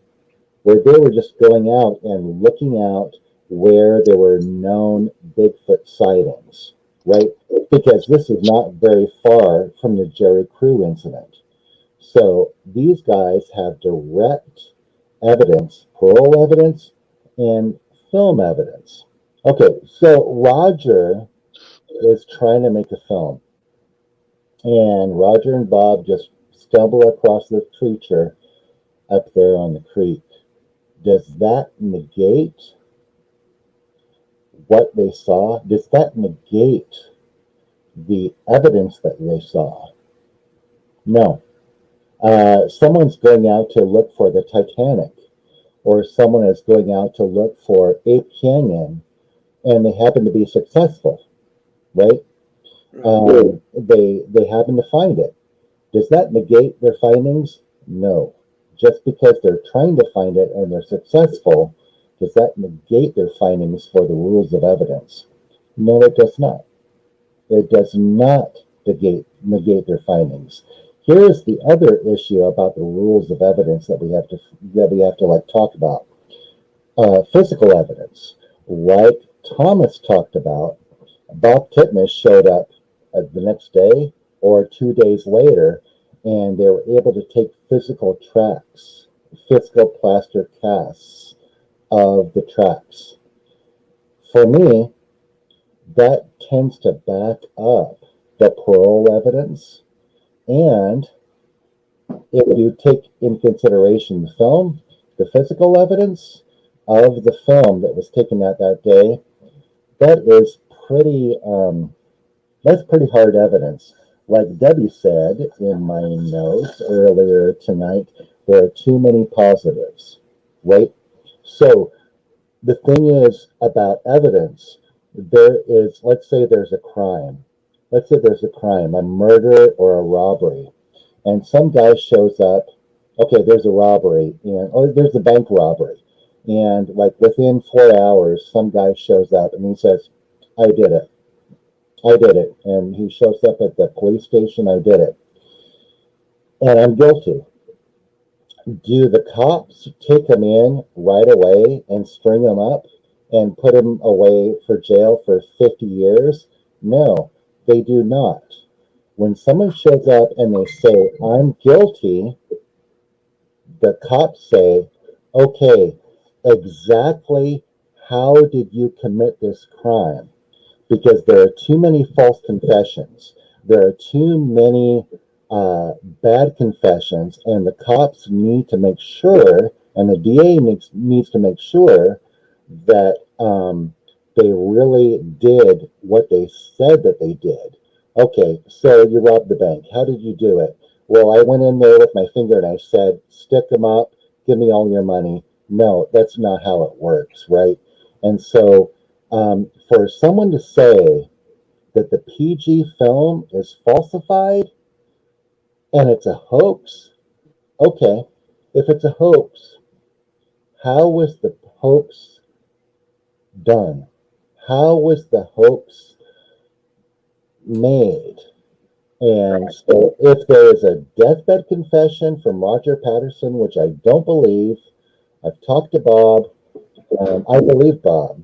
where they were just going out and looking out where there were known Bigfoot sightings, right? Because this is not very far from the Jerry Crew incident. So these guys have direct evidence, parole evidence, and film evidence. Okay, so Roger is trying to make a film, and Roger and Bob just stumble across this creature up there on the creek. Does that negate what they saw? Does that negate the evidence that they saw? No. Someone's going out to look for the Titanic, or someone is going out to look for Ape Canyon, and they happen to be successful, right? They happen to find it. Does that negate their findings? No. Just because they're trying to find it and they're successful, does that negate their findings for the rules of evidence? No, it does not. It does not negate their findings. Here's the other issue about the rules of evidence that we have to like talk about. Physical evidence, like Thomas talked about. Bob Titmus showed up the next day or 2 days later, and they were able to take physical tracks, physical plaster casts of the tracks. For me, that tends to back up the parole evidence. And if you take in consideration the film, the physical evidence of the film that was taken at that day, that is that's pretty hard evidence. Like Debbie said in my notes earlier tonight, there are too many positives, right? So the thing is about evidence, there is, let's say there's a crime. Let's say there's a crime, a murder or a robbery, and some guy shows up. Okay, there's a robbery, or there's a bank robbery, and like within 4 hours, some guy shows up and he says, I did it. And he shows up at the police station, I did it. And I'm guilty. Do the cops take him in right away and string him up and put him away for jail for 50 years? No, they do not. When someone shows up and they say, I'm guilty, the cops say, okay, exactly how did you commit this crime? Because there are too many false confessions. There are too many bad confessions, and the cops need to make sure, and the DA needs to make sure that they really did what they said that they did. Okay, so you robbed the bank. How did you do it? Well, I went in there with my finger and I said, stick them up, give me all your money. No, that's not how it works, right? And so for someone to say that the PG film is falsified and it's a hoax, okay, if it's a hoax, how was the hoax done? How was the hoax made? And so if there is a deathbed confession from Roger Patterson, which I don't believe, I've talked to Bob, I believe Bob.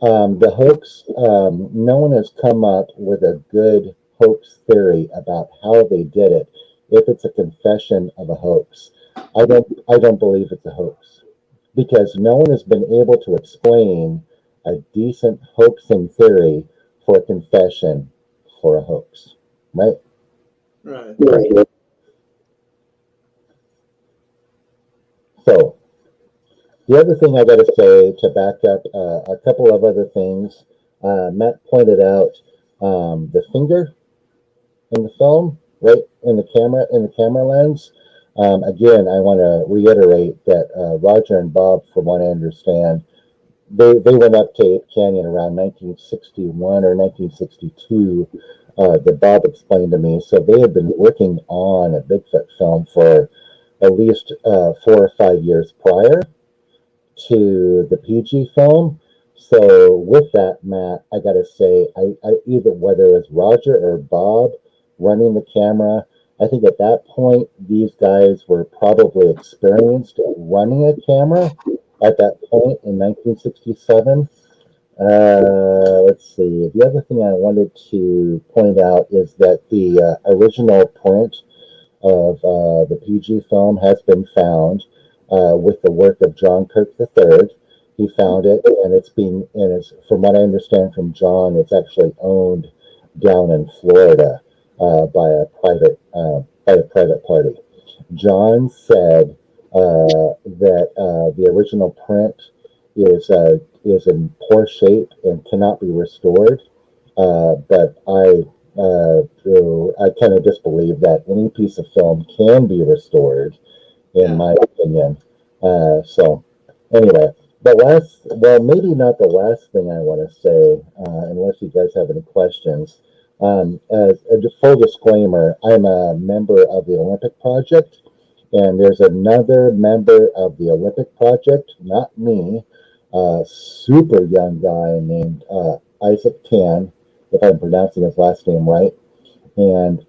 The hoax, no one has come up with a good hoax theory about how they did it. If it's a confession of a hoax, I don't believe it's a hoax, because no one has been able to explain a decent hoaxing theory for a confession for a hoax, right? Right. So the other thing I got to say to back up a couple of other things, Matt pointed out the finger in the film, right in the camera lens. Again, I want to reiterate that Roger and Bob, from what I understand, they went up to Ape Canyon around 1961 or 1962. That Bob explained to me. So they had been working on a Bigfoot film for at least 4 or 5 years prior to the PG film. So with that, Matt, I got to say, I either whether it was Roger or Bob running the camera, I think at that point these guys were probably experienced at running a camera at that point in 1967. Let's see. The other thing I wanted to point out is that the original print of the PG film has been found with the work of John Kirk III. He found it, and it's from what I understand from John, it's actually owned down in Florida by a private party. John said that the original print is in poor shape and cannot be restored. But I kind of disbelieve that any piece of film can be restored, in my opinion. So anyway, maybe not the last thing I want to say, unless you guys have any questions. As a full disclaimer, I'm a member of the Olympic Project, and there's another member of the Olympic Project, not me, a super young guy named Isaac Tan, if I'm pronouncing his last name right. And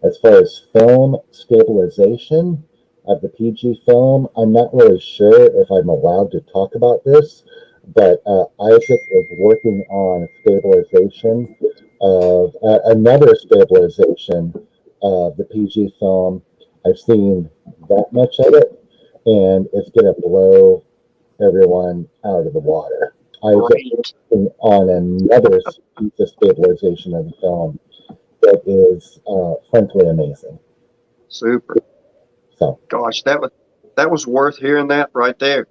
as far as film stabilization of the PG film, I'm not really sure if I'm allowed to talk about this, but Isaac is working on stabilization of another stabilization of the PG film. I've seen that much of it, and it's going to blow everyone out of the water. Isaac working on another piece of stabilization of the film that is frankly amazing. Super. So, gosh, that was worth hearing that right there.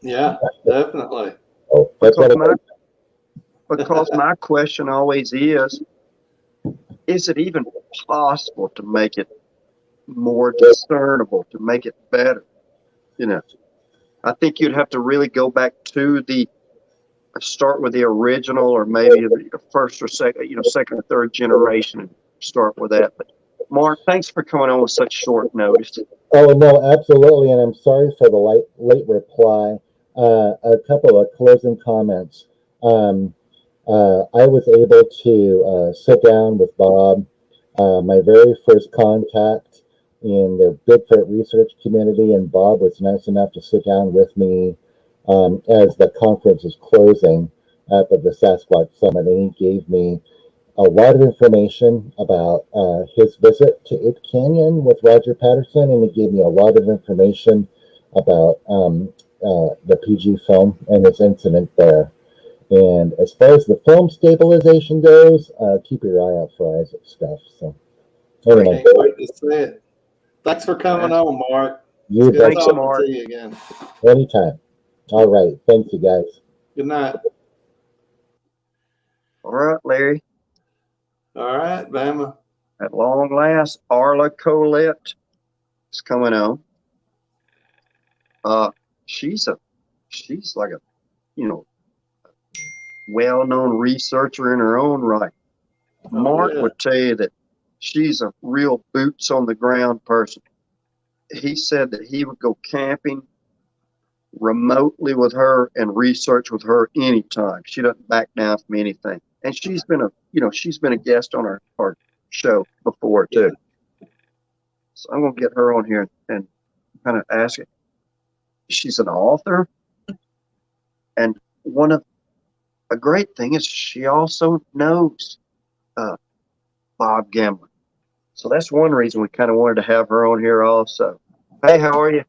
Yeah, definitely. Oh, that's because my question always is it even possible to make it more discernible, to make it better? I think you'd have to really go back to start with the original, or maybe the first or second or third generation, and start with that. But Mark, thanks for coming on with such short notice. Oh, no, absolutely. And I'm sorry for the late reply. A couple of closing comments. I was able to sit down with Bob, my very first contact in the Bigfoot research community, and Bob was nice enough to sit down with me as the conference is closing up at the Sasquatch Summit, and he gave me a lot of information about his visit to Ape Canyon with Roger Patterson, and he gave me a lot of information about the PG film and his incident there. And as far as the film stabilization goes, keep your eye out for Isaac's stuff. So, anyway, Can't wait to see it. Thanks for coming on, Mark. You It's good bet. talking to you again. Anytime. All right. Thank you, guys. Good night. All right, Larry. All right, Bama. At long last, Arla Colette is coming on. She's like a, well-known researcher in her own right. Mark would tell you that she's a real boots on the ground person. He said that he would go camping remotely with her and research with her anytime. She doesn't back down from anything. And she's been a guest on our show before too. So I'm gonna get her on here and kind of ask it. She's an author, and a great thing is she also knows Bob Gimlin. So that's one reason we kind of wanted to have her on here also. Hey, how are you?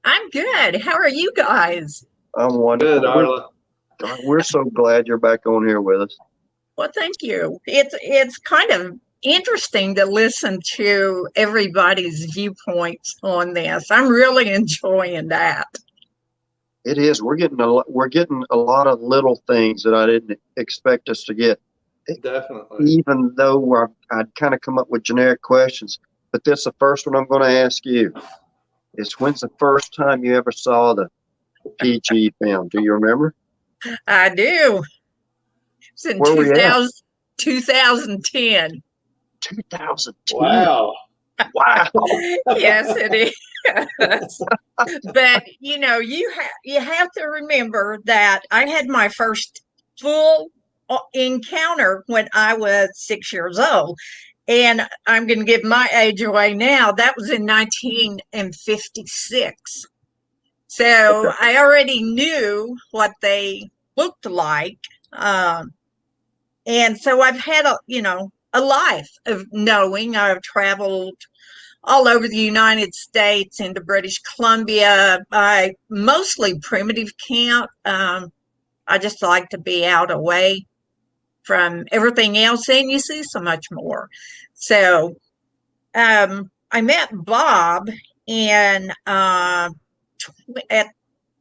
I'm good. How are you guys? I'm wonderful. Good, Arla. We're so glad you're back on here with us. Well, thank you. It's kind of interesting to listen to everybody's viewpoints on this. I'm really enjoying that. It is. We're getting a lot of little things that I didn't expect us to get. Definitely. Even though I'd kind of come up with generic questions, but this is the first one I'm going to ask you. Is when's the first time you ever saw the PG film? Do you remember? I do. It's in Where were you at? 2010. 2010. Wow. Wow. Yes, it is. But you have to remember that I had my first full encounter when I was 6 years old. And I'm going to give my age away now. That was in 1956. So Okay. I already knew what they looked like. And so I've had a life of knowing. I've traveled all over the United States, into British Columbia. I mostly primitive camp. I just like to be out away from everything else, and you see so much more. So I met Bob in at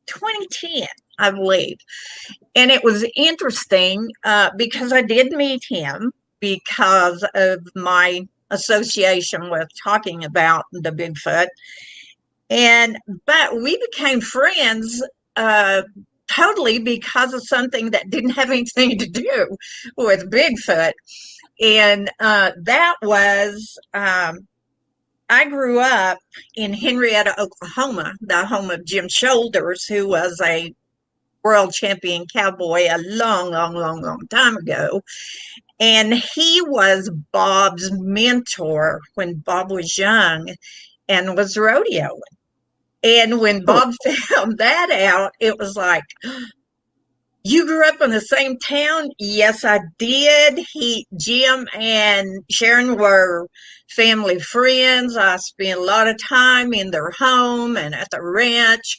2010, I believe. And it was interesting because I did meet him because of my association with talking about the Bigfoot. But we became friends totally because of something that didn't have anything to do with Bigfoot. And that was I grew up in Henrietta, Oklahoma, the home of Jim Shoulders, who was a world champion cowboy a long, long, long, long time ago. And he was Bob's mentor when Bob was young and was rodeoing. And when Bob found that out, it was like, you grew up in the same town? Yes, I did. Jim and Sharon were family friends. I spent a lot of time in their home and at the ranch,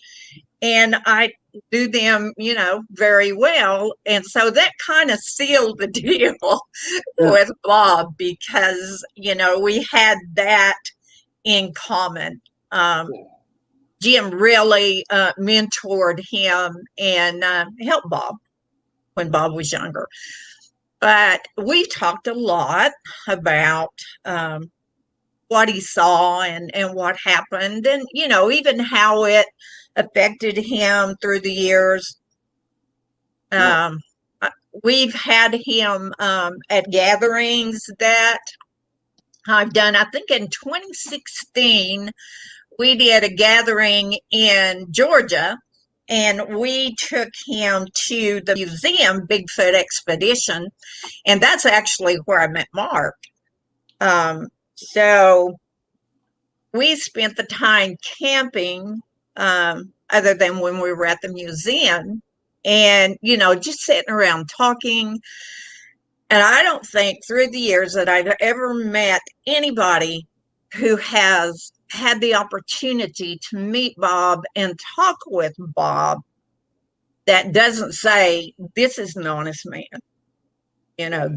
and I do them, very well. And so that kind of sealed the deal with Bob because, we had that in common. Jim really mentored him and helped Bob when Bob was younger. But we talked a lot about what he saw and what happened, and even how it affected him through the years. We've had him at gatherings that I've done. I think in 2016 we did a gathering in Georgia, and we took him to the museum, Bigfoot Expedition, and that's actually where I met Mark. So we spent the time camping, other than when we were at the museum, and just sitting around talking. And I don't think through the years that I've ever met anybody who has had the opportunity to meet Bob and talk with Bob that doesn't say, this is an honest man.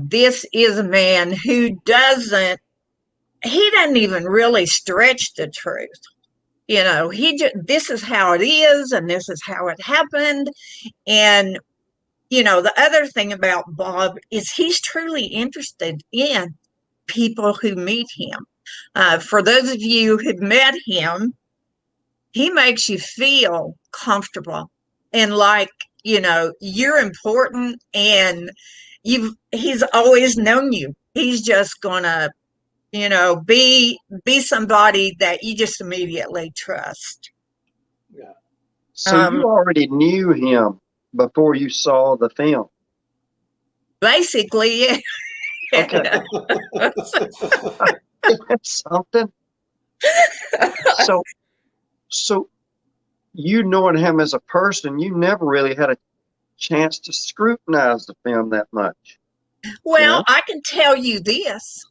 This is a man who doesn't even really stretch the truth. This is how it is, and this is how it happened. And the other thing about Bob is he's truly interested in people who meet him. For those of you who've met him, he makes you feel comfortable and like, you're important, and he's always known you. He's just gonna, be somebody that you just immediately trust. Yeah. So you already knew him before you saw the film? Basically, yeah. Okay. That's something. So you knowing him as a person, you never really had a chance to scrutinize the film that much. Well, I can tell you this.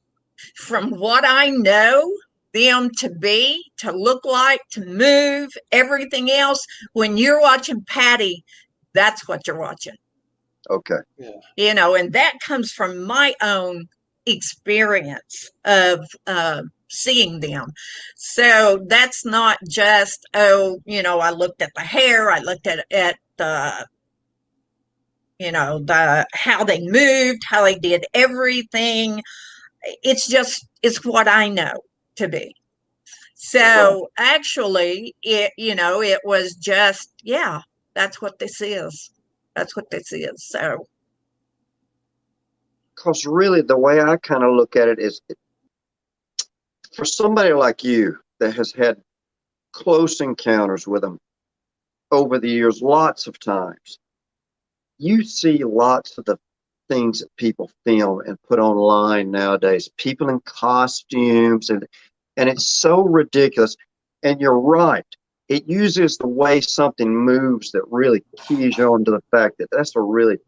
From what I know them to be, to look like, to move, everything else, when you're watching Patty, that's what you're watching. Okay. Yeah. And that comes from my own experience of seeing them. So that's not just, I looked at the hair, I looked at the how they moved, how they did everything. It's what I know to be. So actually it was just, That's what this is. That's what this is. So, because really the way I kind of look at it is, for somebody like you that has had close encounters with them over the years, lots of times, you see lots of the things that people film and put online nowadays, people in costumes, and it's so ridiculous. And you're right. It uses the way something moves that really keys you on to the fact that that's a really,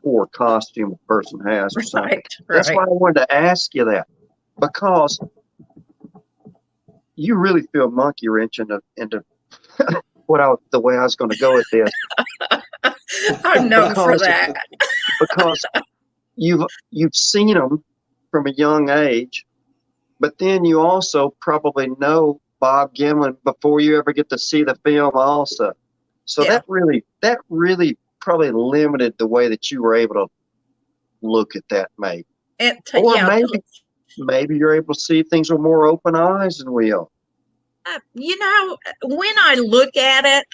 poor costume a person has or something. right. That's why I wanted to ask you that, because you really feel monkey wrench into the way I was going to go with this. I'm known for that. Because you've seen them from a young age, but then you also probably know Bob Gimlin before you ever get to see the film also. So Yeah. that really probably limited the way that you were able to look at that, maybe. Or maybe you're able to see things with more open eyes than we are. When I look at it,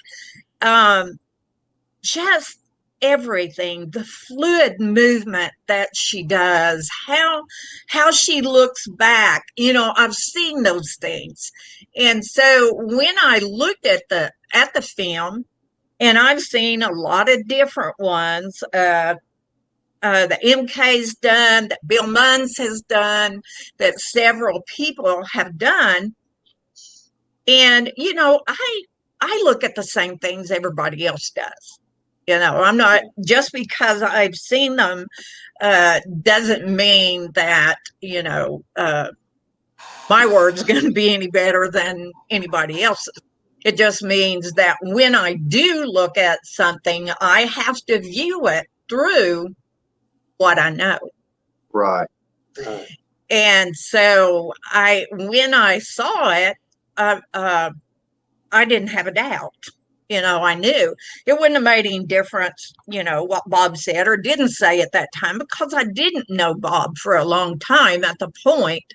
just everything, the fluid movement that she does, how she looks back, I've seen those things. And so when I looked at the film, and I've seen a lot of different ones, the MK's done, that Bill Munns has done, that several people have done. And, I look at the same things everybody else does. I'm not, just because I've seen them, doesn't mean that, my word's going to be any better than anybody else's. It just means that when I do look at something, I have to view it through what I know. Right. And so when I saw it, I didn't have a doubt. I knew it wouldn't have made any difference, what Bob said or didn't say at that time, because I didn't know Bob for a long time at the point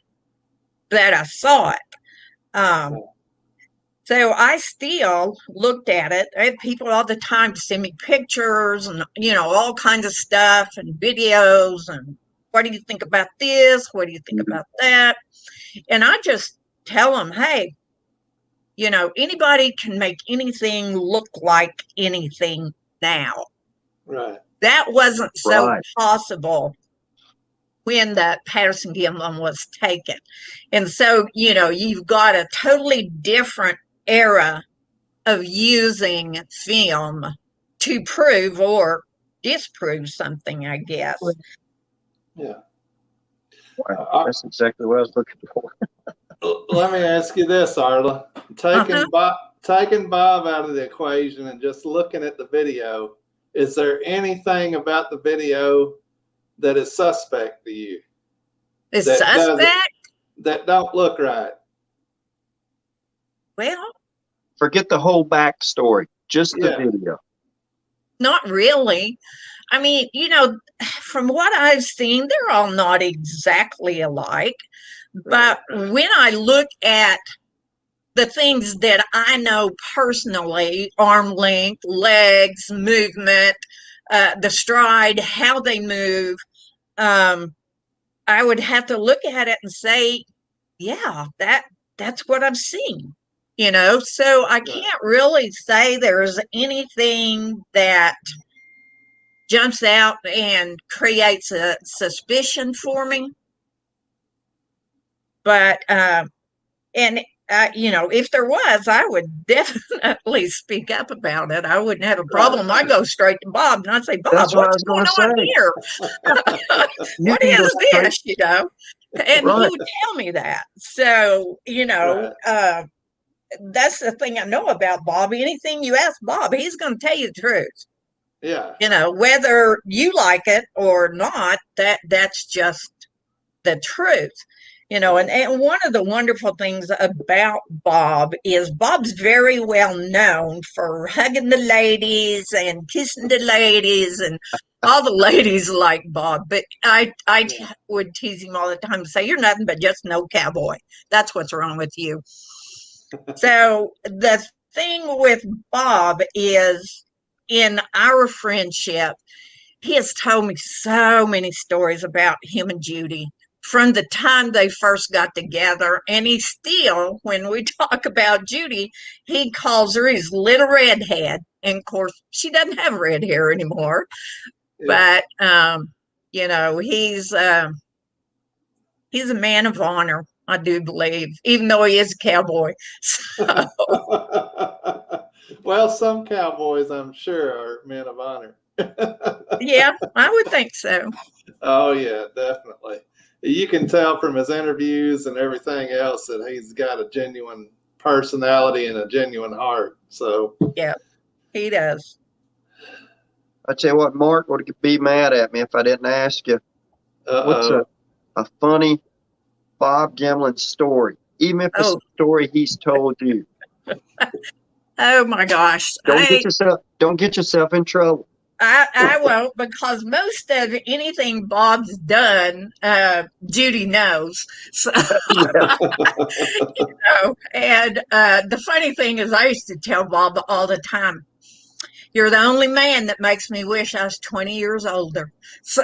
that I saw it. So I still looked at it. I had people all the time send me pictures and, all kinds of stuff and videos. And what do you think about this? What do you think about that? And I just tell them, hey, anybody can make anything look like anything now. Right. That wasn't so possible when that Patterson Gimlin was taken. And so, you've got a totally different era of using film to prove or disprove something, I guess. Yeah. Wow, that's exactly what I was looking for. Let me ask you this, Arla. Taking Bob out of the equation and just looking at the video, is there anything about the video that is suspect to you? Is suspect? That don't look right. Well, forget the whole backstory, just the video. Not really. I mean, from what I've seen, they're all not exactly alike. But when I look at the things that I know personally, arm length, legs, movement, the stride, how they move, I would have to look at it and say, yeah, that's what I've seen. So I can't really say there's anything that jumps out and creates a suspicion for me. But, if there was, I would definitely speak up about it. I wouldn't have a problem. I'd go straight to Bob and I'd say, Bob, what's going on here? What is this, And he would tell me that. So, that's the thing I know about Bob. Anything you ask Bob, he's going to tell you the truth. Yeah. Whether you like it or not, that's just the truth. And one of the wonderful things about Bob is Bob's very well known for hugging the ladies and kissing the ladies, and all the ladies like Bob. But I would tease him all the time and say, you're nothing but just no cowboy. That's what's wrong with you. So the thing with Bob is in our friendship, he has told me so many stories about him and Judy from the time they first got together. And he still, when we talk about Judy, he calls her his little redhead. And of course, she doesn't have red hair anymore. Yeah. But, he's a man of honor, I do believe, even though he is a cowboy. So, Well, some cowboys, I'm sure, are men of honor. yeah, I would think so. Oh, yeah, definitely. You can tell from his interviews and everything else that he's got a genuine personality and a genuine heart. So, Yeah, he does. I tell you what, Mark would be mad at me if I didn't ask you, what's uh-oh. a funny Bob Gimlin story, even if it's Oh, a story he's told you. oh my gosh. Don't get yourself in trouble. I won't, because most of anything Bob's done, Judy knows. So, Yeah. and the funny thing is, I used to tell Bob all the time, "You're the only man that makes me wish I was 20 years older." So,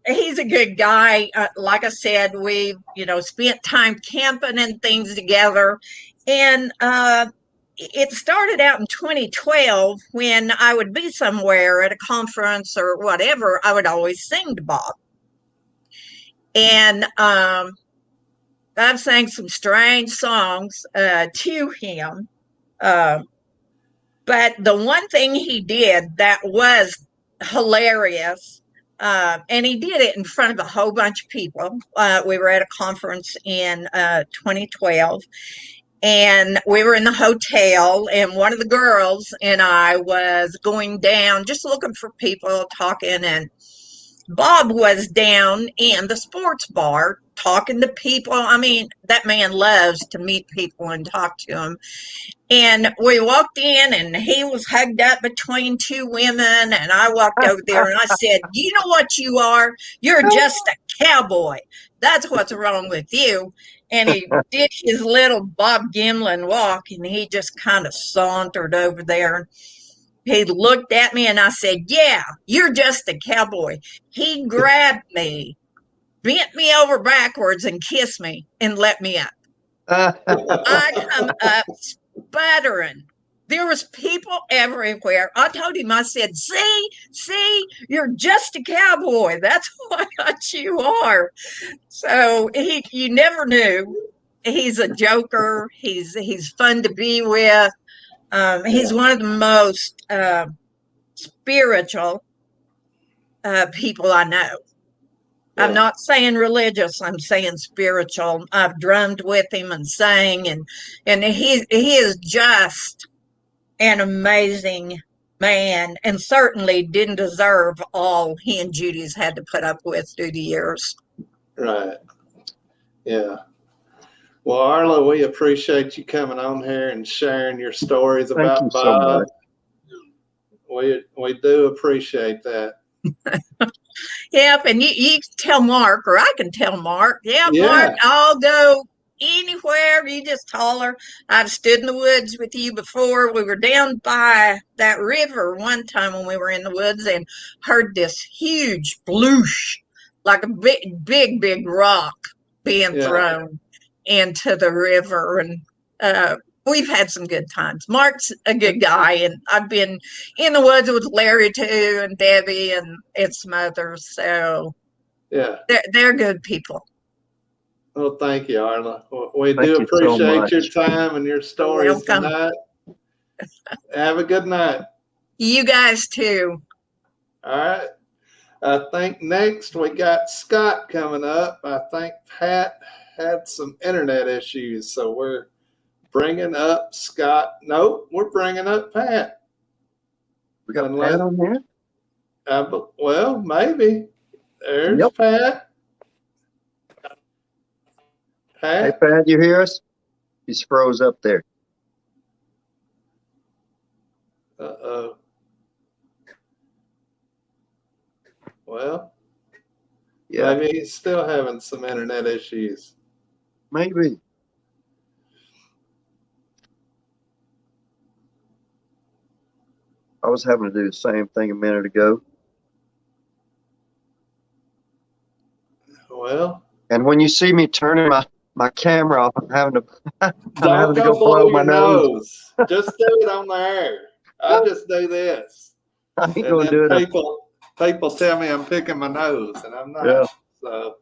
he's a good guy. Like I said, we, spent time camping and things together. And it started out in 2012 when I would be somewhere at a conference or whatever. I would always sing to Bob. And I've sang some strange songs to him. But the one thing he did that was hilarious, and he did it in front of a whole bunch of people. We were at a conference in 2012, and we were in the hotel, and one of the girls and I was going down, just looking for people, talking, and Bob was down in the sports bar talking to people. I mean, that man loves to meet people and talk to them. And we walked in, and he was hugged up between two women. And I walked over there and I said, "You know what you are? You're just a cowboy. That's what's wrong with you." And he did his little Bob Gimlin walk, and he just kind of sauntered over there. He looked at me, and I said, "Yeah, you're just a cowboy." He grabbed me, bent me over backwards, and kissed me and let me up. I come up sputtering. There was people everywhere. I told him, I said, see, you're just a cowboy. That's what you are. So you never knew. He's a joker. He's fun to be with. He's one of the most spiritual people I know. I'm not saying religious, I'm saying spiritual. I've drummed with him and sang, and he is just an amazing man, and certainly didn't deserve all he and Judy's had to put up with through the years. Right. Yeah. Well, Arla, we appreciate you coming on here and sharing your stories about Thank you Bob. so much. We do appreciate that. Yep, and you tell Mark, or I can tell Mark. Yeah, Yeah. Mark, I'll go anywhere. You just holler. I've stood in the woods with you before. We were down by that river one time when we were in the woods and heard this huge bloosh, like a big rock being thrown into the river. And we've had some good times. Mark's a good guy, and I've been in the woods with Larry too, and Debbie and some others. So yeah, they're good people. Well, thank you, Arla. We Thank do you so appreciate much. your time and your stories welcome. tonight. Have a good night. You guys too. All right. I think next we got Scott coming up. I think Pat had some internet issues, so we're bringing up Scott. Nope, we're bringing up Pat. We got Pat on there? Well, maybe. There's Pat. Pat. Hey, Pat, you hear us? He's froze up there. Uh-oh. Well, yeah, maybe he's still having some internet issues. Maybe. I was having to do the same thing a minute ago. Well, And when you see me turning my camera off, I'm having to don't go blow my your nose. Just do it on the air. I just do this. I ain't And gonna do then it. people tell me I'm picking my nose, and I'm not. Yeah. So,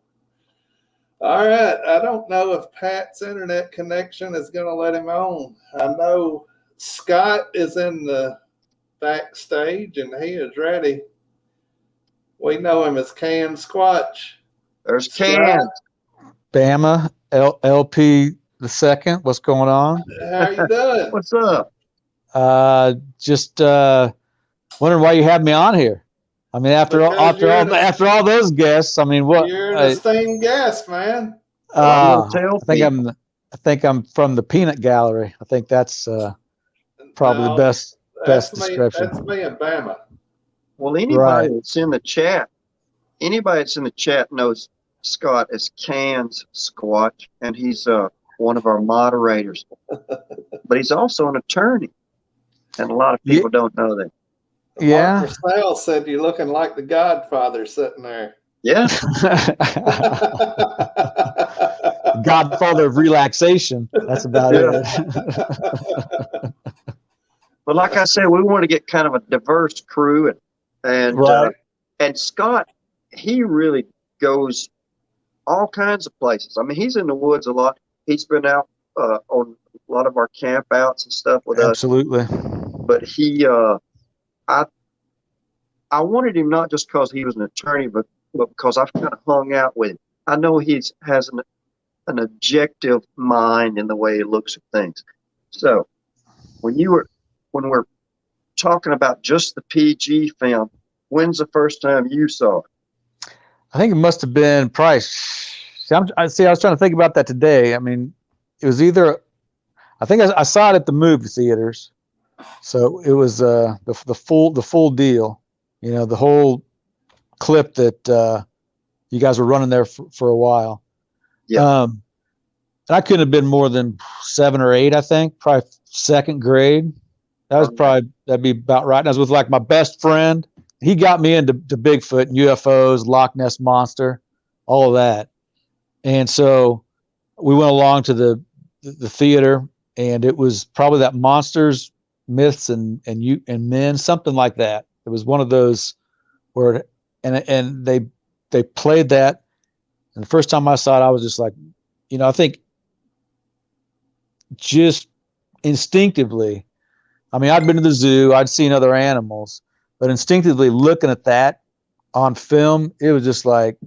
all right. I don't know if Pat's internet connection is going to let him on. I know Scott is in the backstage, and he is ready. We know him as Can Squatch. There's Scott, Can. Bama LP the second. What's going on? how you doing? What's up? Just wondering why you have me on here. I mean, after all those guests, I mean, what? You're an esteemed guest, man. Tell I think I'm from the peanut gallery. I think that's probably the best description. That's me in Bama. Well, anybody that's in the chat knows Scott as Can's Squatch, and he's one of our moderators. But he's also an attorney, and a lot of people don't know that. Yeah. Mark Purcell said you're looking like the Godfather sitting there. Yeah. Godfather of relaxation. That's about it. But like I said, we want to get kind of a diverse crew, and Scott, he really goes all kinds of places. I mean, he's in the woods a lot. He's been out on a lot of our camp outs and stuff with us. Absolutely. But he, I wanted him not just because he was an attorney, but because I've kind of hung out with him. I know he has an objective mind in the way he looks at things. So when we're talking about just the PG film, when's the first time you saw it? I think it must have been probably. I was trying to think about that today. I mean, it was either. I think I saw it at the movie theaters, so it was the full deal. You know, the whole clip that you guys were running there for a while. Yeah. I couldn't have been more than 7 or 8. I think probably second grade. That'd be about right. And I was with like my best friend. He got me into Bigfoot and UFOs, Loch Ness Monster, all of that. And so we went along to the theater, and it was probably that Monsters, Myths, and Men, something like that. It was one of those where, and they played that. And the first time I saw it, I was just like, I think just instinctively, I mean, I'd been to the zoo, I'd seen other animals, but instinctively looking at that on film, it was just like,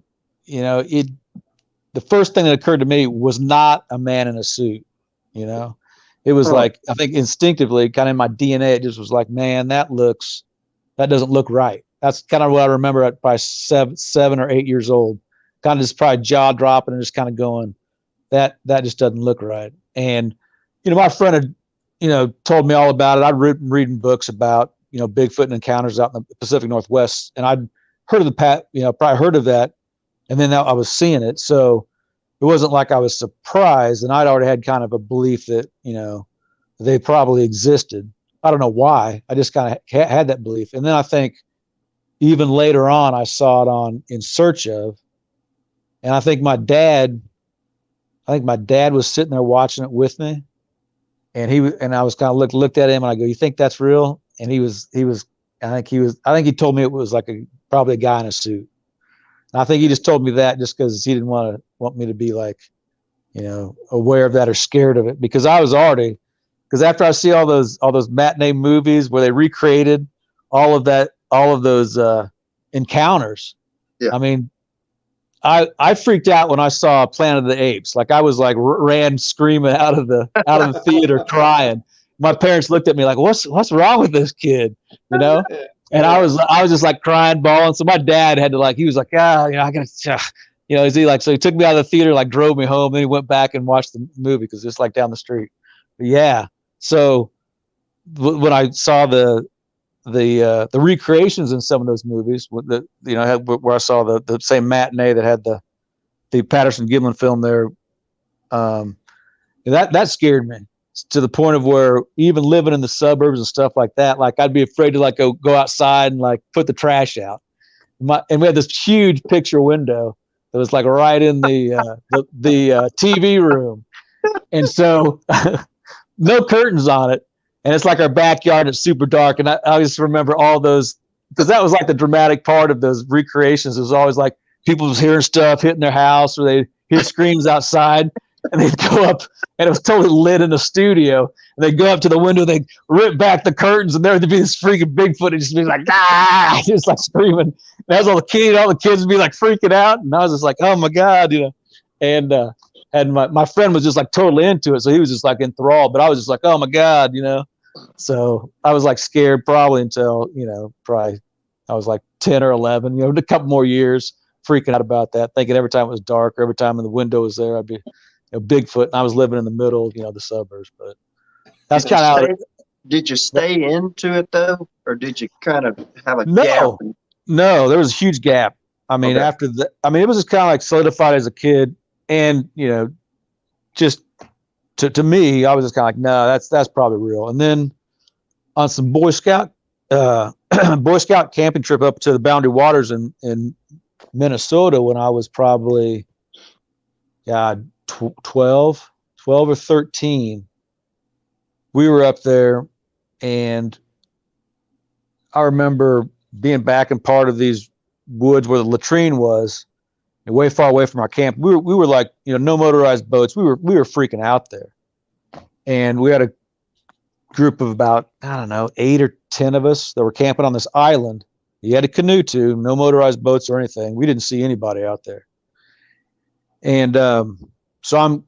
the first thing that occurred to me was not a man in a suit. It was like, I think instinctively, kind of in my DNA, it just was like, man, that doesn't look right. That's kind of what I remember at probably 7 or 8 years old, kind of just probably jaw dropping and just kind of going, that just doesn't look right. And, my friend had, told me all about it. I'd been reading books about, Bigfoot and encounters out in the Pacific Northwest. And I'd heard of probably heard of that. And then I was seeing it. So it wasn't like I was surprised. And I'd already had kind of a belief that, they probably existed. I don't know why. I just kind of had that belief. And then I think even later on, I saw it on In Search Of. And I think my dad was sitting there watching it with me. And I was kind of looked at him and I go, "You think that's real?" And I think he told me it was like probably a guy in a suit. And I think he just told me that just because he didn't want me to be like, aware of that or scared of it, because because after I see all those matinee movies where they recreated all of those encounters. Yeah. I mean, I freaked out when I saw Planet of the Apes. Like I was like ran screaming out of the theater crying. My parents looked at me like, what's wrong with this kid? And I was just like crying, bawling. So my dad had to he was like, I gotta, so he took me out of the theater, like drove me home. Then he went back and watched the movie because it's like down the street. But yeah. So when I saw the recreations in some of those movies, where I saw the same matinee that had the Patterson Gimlin film there, that scared me. to the point of where even living in the suburbs and stuff like that, like I'd be afraid to like go outside and like put the trash out. And we had this huge picture window that was like right in the TV room. And so no curtains on it. And it's like our backyard. It's super dark. And I just remember all those, because that was like the dramatic part of those recreations. It was always like people was hearing stuff hitting their house, or they hear screams outside, and they'd go up, and it was totally lit in the studio. And they'd go up to the window, they'd rip back the curtains, and there would be this freaking Bigfoot, and just be like, ah, just like screaming. And as all the kids would be like freaking out. And I was just like, oh my God, And my friend was just like totally into it. So he was just like enthralled, but I was just like, oh my God, So I was like scared probably until, probably I was like 10 or 11, a couple more years freaking out about that, thinking every time it was dark or every time the window was there, I'd be Bigfoot. And I was living in the middle, the suburbs, but that's kind of how. Did you stay into it though? Or did you kind of have a gap? No, there was a huge gap. I mean, Okay. after that, I mean, it was just kind of like solidified as a kid. And, just to me, I was just kind of like, no, that's probably real. And then on some Boy Scout camping trip up to the Boundary Waters in Minnesota when I was probably, 12 or 13, we were up there, and I remember being back in part of these woods where the latrine was, and way far away from our camp. We were like, no motorized boats. We were freaking out there, and we had a group of about, 8 or 10 of us that were camping on this island. You had a canoe too, no motorized boats or anything. We didn't see anybody out there. And so I'm,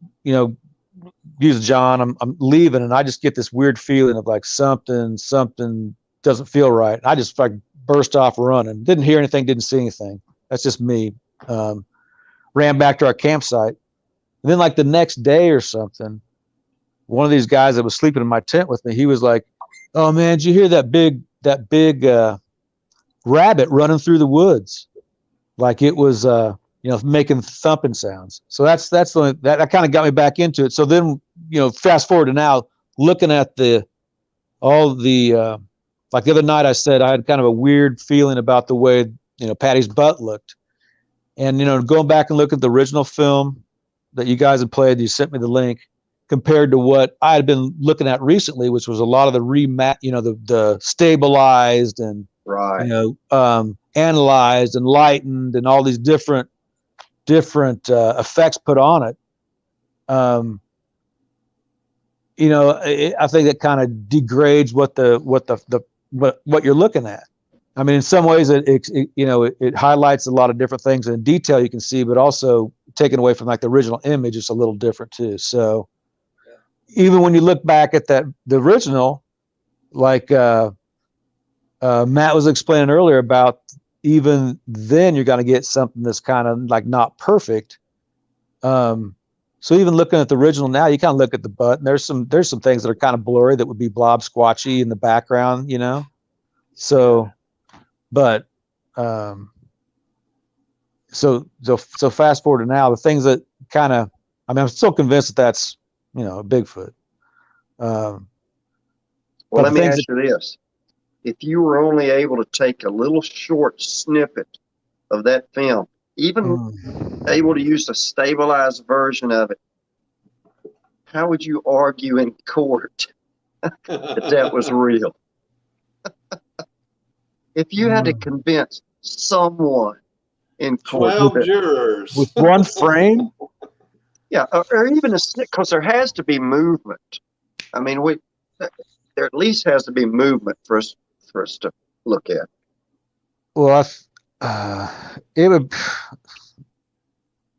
using John, I'm leaving, and I just get this weird feeling of like something doesn't feel right. I just like burst off running. Didn't hear anything, didn't see anything. That's just me. Ran back to our campsite. And then like the next day or something, one of these guys that was sleeping in my tent with me, he was like, oh man, did you hear that big rabbit running through the woods? Like it was, making thumping sounds. So that's the only, that kind of got me back into it. So then, fast forward to now, looking at like the other night I said I had kind of a weird feeling about the way, Patty's butt looked. And, going back and look at the original film that you guys had played, you sent me the link, compared to what I had been looking at recently, which was a lot of the the stabilized and, Right. Analyzed and lightened and all these different effects put on it. I think that kind of degrades what you're looking at. I mean, in some ways it highlights a lot of different things in detail you can see, but also taken away from like the original image, it's a little different too. So even when you look back at the original, like Matt was explaining earlier about, even then you're going to get something that's kind of like not perfect. So even looking at the original now, you kind of look at the butt, and there's some things that are kind of blurry that would be blob squatchy in the background, So, but so fast forward to now, the things that kind of, I'm still convinced that that's a Bigfoot. Well, let me ask you this. If you were only able to take a little short snippet of that film, even able to use a stabilized version of it, how would you argue in court that was real? If you had to convince someone in court 12 jurors with one frame, yeah, or even because there has to be movement. I mean, there at least has to be movement for us to look at. Well, it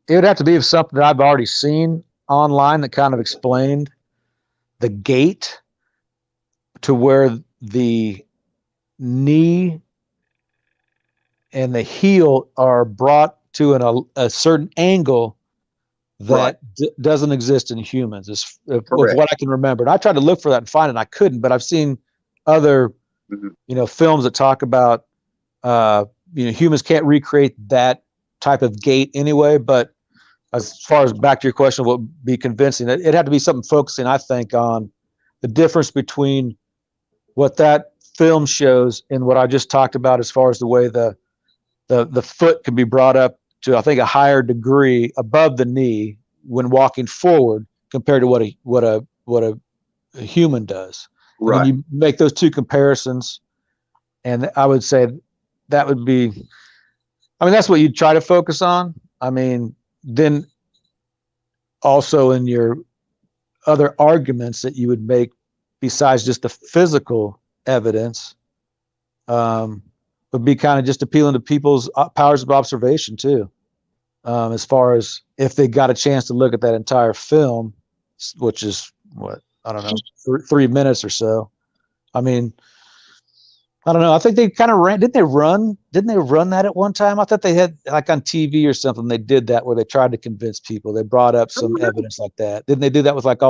would have to be something that I've already seen online that kind of explained the gait to where the knee and the heel are brought to a certain angle that doesn't exist in humans, with what I can remember. And I tried to look for that and find it, and I couldn't, but I've seen other films that talk about, humans can't recreate that type of gait anyway. But as far as back to your question, what would be convincing, it had to be something focusing, I think, on the difference between what that film shows and what I just talked about, as far as the way the foot can be brought up to, I think, a higher degree above the knee when walking forward compared to what a human does. Right. And then you make those two comparisons, and I would say that would be, I mean, that's what you try to focus on. I mean, then also in your other arguments that you would make besides just the physical evidence, would be kind of just appealing to people's powers of observation too. As far as if they got a chance to look at that entire film, which is what, I don't know, 3 minutes or so. I mean, I don't know. I think they kind of didn't they run that at one time? I thought they had, like on TV or something, they did that where they tried to convince people. They brought up some evidence like that. Didn't they do that with like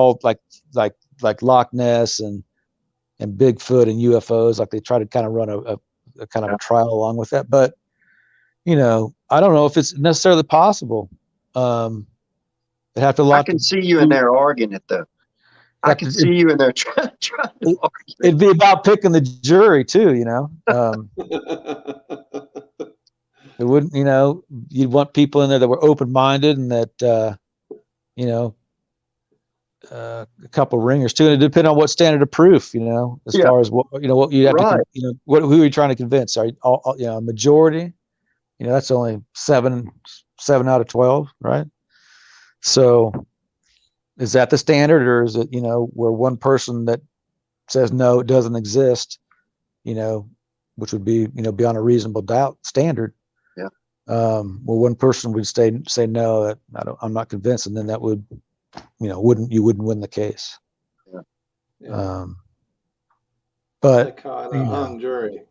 Loch Ness and Bigfoot and UFOs? Like they tried to kind of run a kind of a trial along with that. But, you know, I don't know if it's necessarily possible. They have to I can see you in there arguing it though. I can see you in there trying to argue. It'd be about picking the jury too, you know. It wouldn't, you know, you'd want people in there that were open-minded and that, you know, a couple ringers too. And it depends on what standard of proof, you know, as far as what, you know, what you have to, you know, who are you trying to convince? Are you, you know, a majority? You know, that's only 7 out of 12, right? So is that the standard, or is it, you know, where one person that says no, it doesn't exist, you know, which would be, you know, beyond a reasonable doubt standard. Yeah. Where one person would say no, that I'm not convinced, and then that would, you know, you wouldn't win the case. Yeah. But they call it a hung jury.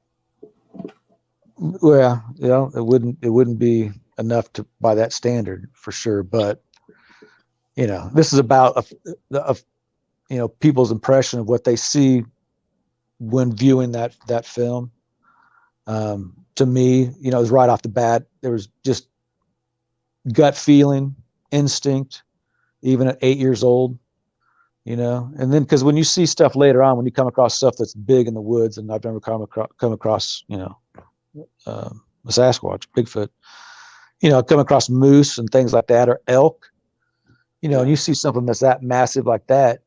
Well, you know, it wouldn't be enough by that standard for sure. But, you know, this is about you know, people's impression of what they see when viewing that film. To me, you know, it was right off the bat, there was just gut feeling, instinct, even at 8 years old, you know. And then, because when you see stuff later on, when you come across stuff that's big in the woods, and I've never come across, you know, a Sasquatch, Bigfoot, you know, come across moose and things like that, or elk, you know, and you see something that's that massive like that,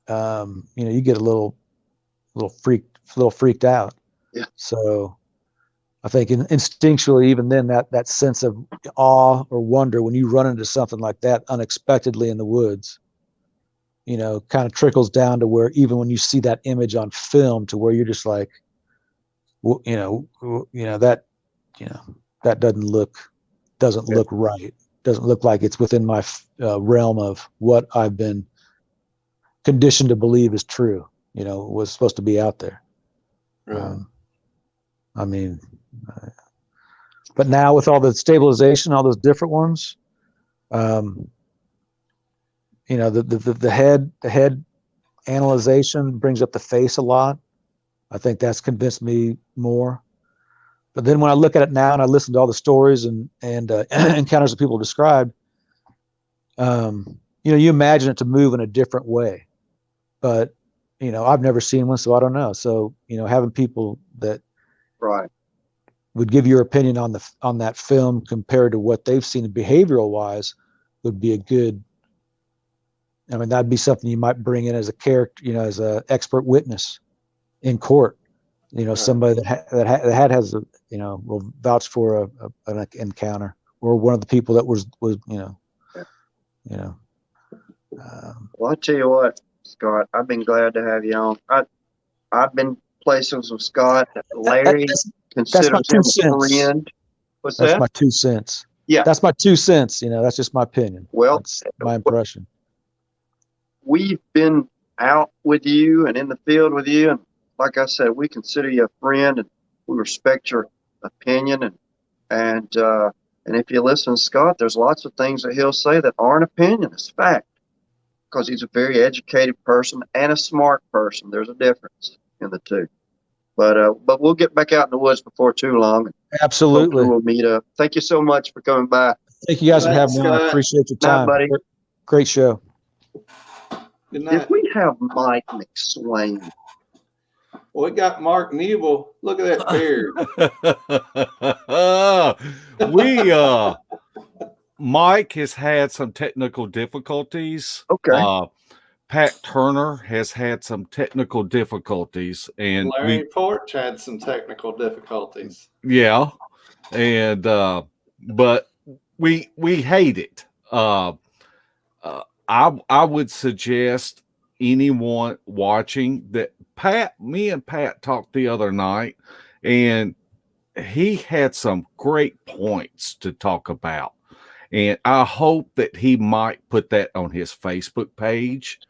you know, you get a little freaked out. Yeah. So I think instinctually, even then, that sense of awe or wonder when you run into something like that unexpectedly in the woods, you know, kind of trickles down to where even when you see that image on film, to where you're just like, you know that doesn't look right. Doesn't look like it's within my realm of what I've been conditioned to believe is true. You know, was supposed to be out there. Right. I mean, but now with all the stabilization, all those different ones, you know, the head analyzation brings up the face a lot. I think that's convinced me more. But then when I look at it now and I listen to all the stories and encounters that people described, you know, you imagine it to move in a different way. But, you know, I've never seen one, so I don't know. So, you know, having people that would give your opinion on that film compared to what they've seen behavioral wise would be a good, I mean, that'd be something you might bring in as a character, you know, as an expert witness in court. You know, somebody that has a, you know, will vouch for an encounter, or one of the people that was you know. Well, I tell you what, Scott, I've been glad to have you on. I've been places with Scott. Larry considers him a friend. What's that? That's my 2 cents. Yeah, that's my 2 cents. You know, that's just my opinion. Well, that's my impression. We've been out with you and in the field with you, and like I said, we consider you a friend, and we respect your opinion. And if you listen to Scott, there's lots of things that he'll say that aren't opinion, it's fact, because he's a very educated person and a smart person. There's a difference in the two. But we'll get back out in the woods before too long. Absolutely. We'll meet up. Thank you so much for coming by. Thank you guys for having me on. I appreciate your time. Buddy. Great show. Good Did night. we have Mike McSwain? We got Mark Neville. Look at that beard. Mike has had some technical difficulties. Okay. Pat Turner has had some technical difficulties, and Larry Porch had some technical difficulties. yeah, and but we hate it. I would suggest anyone watching that me and Pat talked the other night, and he had some great points to talk about. And I hope that he might put that on his Facebook page.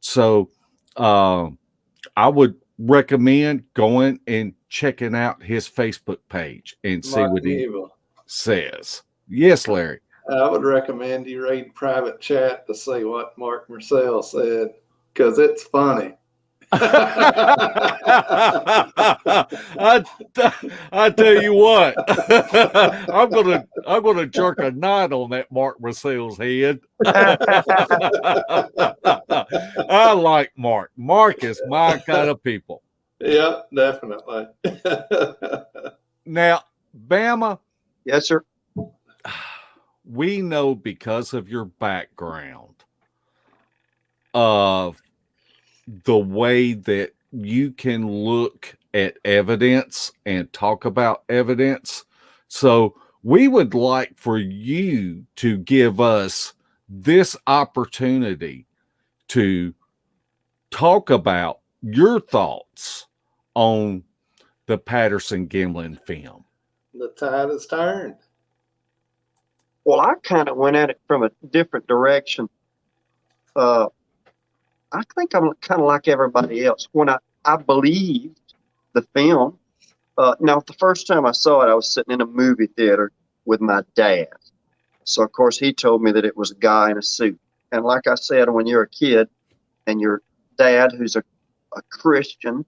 So I would recommend going and checking out his Facebook page and see Mark what he Neville. says. Yes, Larry. I would recommend you read private chat to see what Mark Marcel said, because it's funny. I tell you what, I'm gonna jerk a knot on that Mark Marcel's head. I like Mark. Mark is my kind of people. Yeah, definitely. Now, Bama. Yes, sir. We know because of your background of the way that you can look at evidence and talk about evidence. So we would like for you to give us this opportunity to talk about your thoughts on the Patterson Gimlin film. The tide has turned. Well, I kind of went at it from a different direction. I think I'm kind of like everybody else. When I believed the film, now the first time I saw it, I was sitting in a movie theater with my dad. So, of course, he told me that it was a guy in a suit. And like I said, when you're a kid and your dad, who's a Christian,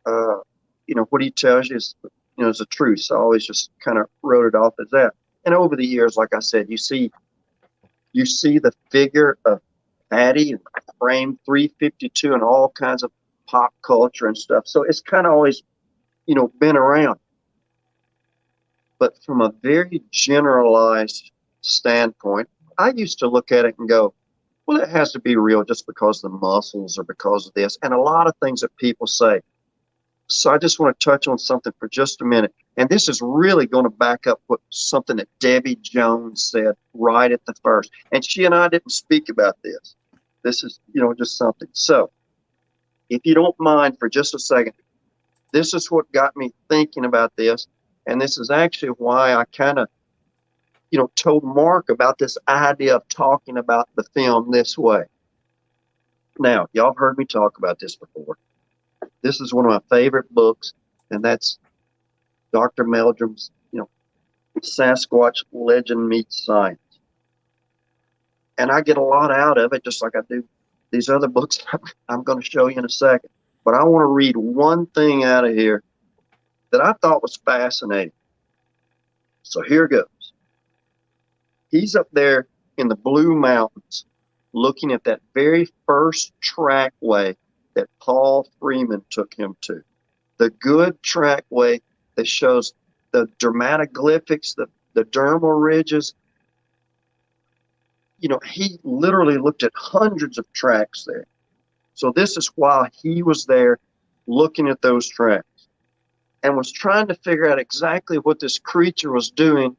what he tells you is, is the truth. So I always just kind of wrote it off as that. And over the years, like I said, you see the figure of Patty and frame 352 and all kinds of pop culture and stuff. So it's kind of always, been around. But from a very generalized standpoint, I used to look at it and go, well, it has to be real just because of the muscles or because of this. And a lot of things that people say. So I just want to touch on something for just a minute. And this is really going to back up something that Debbie Jones said right at the first. And she and I didn't speak about this. This is, just something. So if you don't mind for just a second, this is what got me thinking about this. And this is actually why I kind of, told Mark about this idea of talking about the film this way. Now, y'all have heard me talk about this before. This is one of my favorite books, and that's Dr. Meldrum's, Sasquatch Legend Meets Science. And I get a lot out of it, just like I do these other books I'm going to show you in a second. But I want to read one thing out of here that I thought was fascinating. So here goes. He's up there in the Blue Mountains looking at that very first trackway that Paul Freeman took him to. The good trackway that shows the dermatoglyphics, the dermal ridges. He literally looked at hundreds of tracks there. So this is while he was there looking at those tracks and was trying to figure out exactly what this creature was doing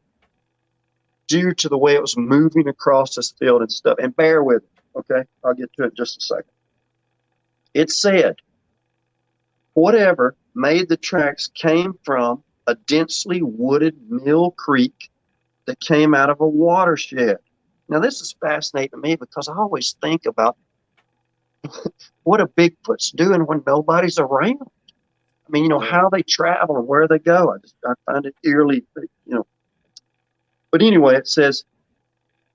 due to the way it was moving across this field and stuff. And bear with me, okay? I'll get to it in just a second. It said, whatever made the tracks came from a densely wooded mill creek that came out of a watershed. Now, this is fascinating to me because I always think about what a Bigfoot's doing when nobody's around. I mean, how they travel and where they go. I find it eerily, But anyway, it says,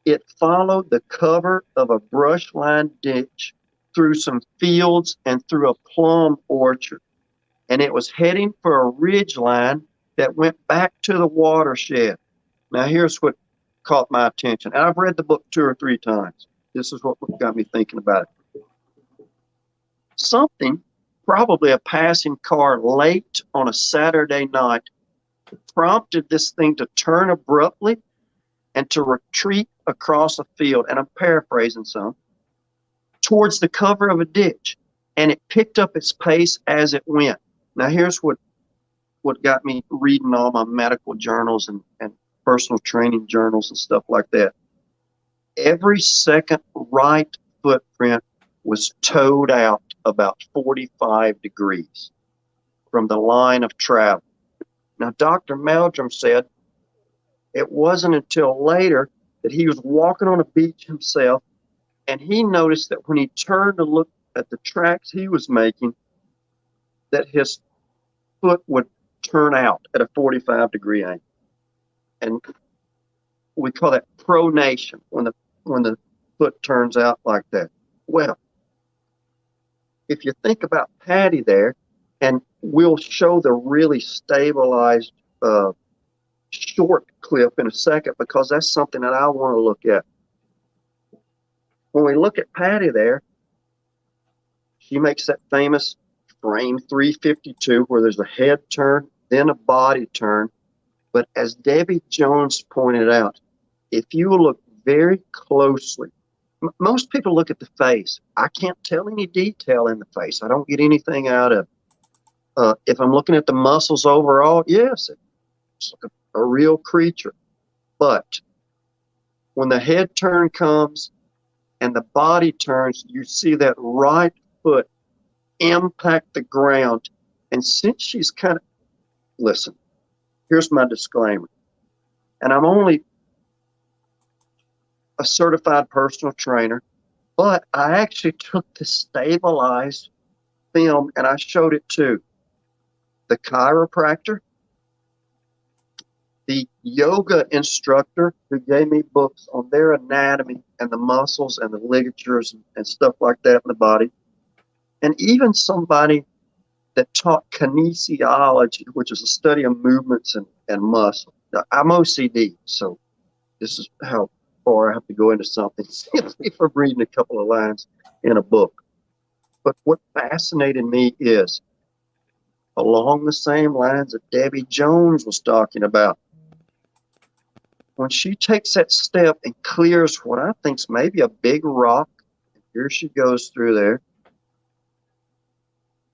it followed the cover of a brush-lined ditch through some fields and through a plum orchard. And it was heading for a ridge line that went back to the watershed. Now, here's what caught my attention. And I've read the book 2 or 3 times. This is what got me thinking about it. Something, probably a passing car late on a Saturday night, prompted this thing to turn abruptly and to retreat across a field, and I'm paraphrasing some, towards the cover of a ditch. And it picked up its pace as it went. Now, here's what got me reading all my medical journals and personal training journals and stuff like that. Every second right footprint was towed out about 45 degrees from the line of travel. Now, Dr. Meldrum said it wasn't until later that he was walking on a beach himself, and he noticed that when he turned to look at the tracks he was making, that his foot would turn out at a 45-degree angle. And we call that pronation, when the foot turns out like that. Well, if you think about Patty there, and we'll show the really stabilized short clip in a second, because that's something that I want to look at. When we look at Patty there, she makes that famous frame 352 where there's a head turn, then a body turn. But as Debbie Jones pointed out, if you look very closely, most people look at the face. I can't tell any detail in the face. I don't get anything out of it. If I'm looking at the muscles overall, yes, it's like a real creature. But when the head turn comes and the body turns, you see that right foot impact the ground. And since she's kind of, listen, here's my disclaimer. And I'm only a certified personal trainer, but I actually took the stabilized film and I showed it to the chiropractor, the yoga instructor who gave me books on their anatomy and the muscles and the ligatures and stuff like that in the body, and even somebody that taught kinesiology, which is a study of movements and muscle. Now, I'm OCD, so this is how far I have to go into something if I'm reading a couple of lines in a book. But what fascinated me is, along the same lines that Debbie Jones was talking about, when she takes that step and clears what I think is maybe a big rock, and here she goes through there.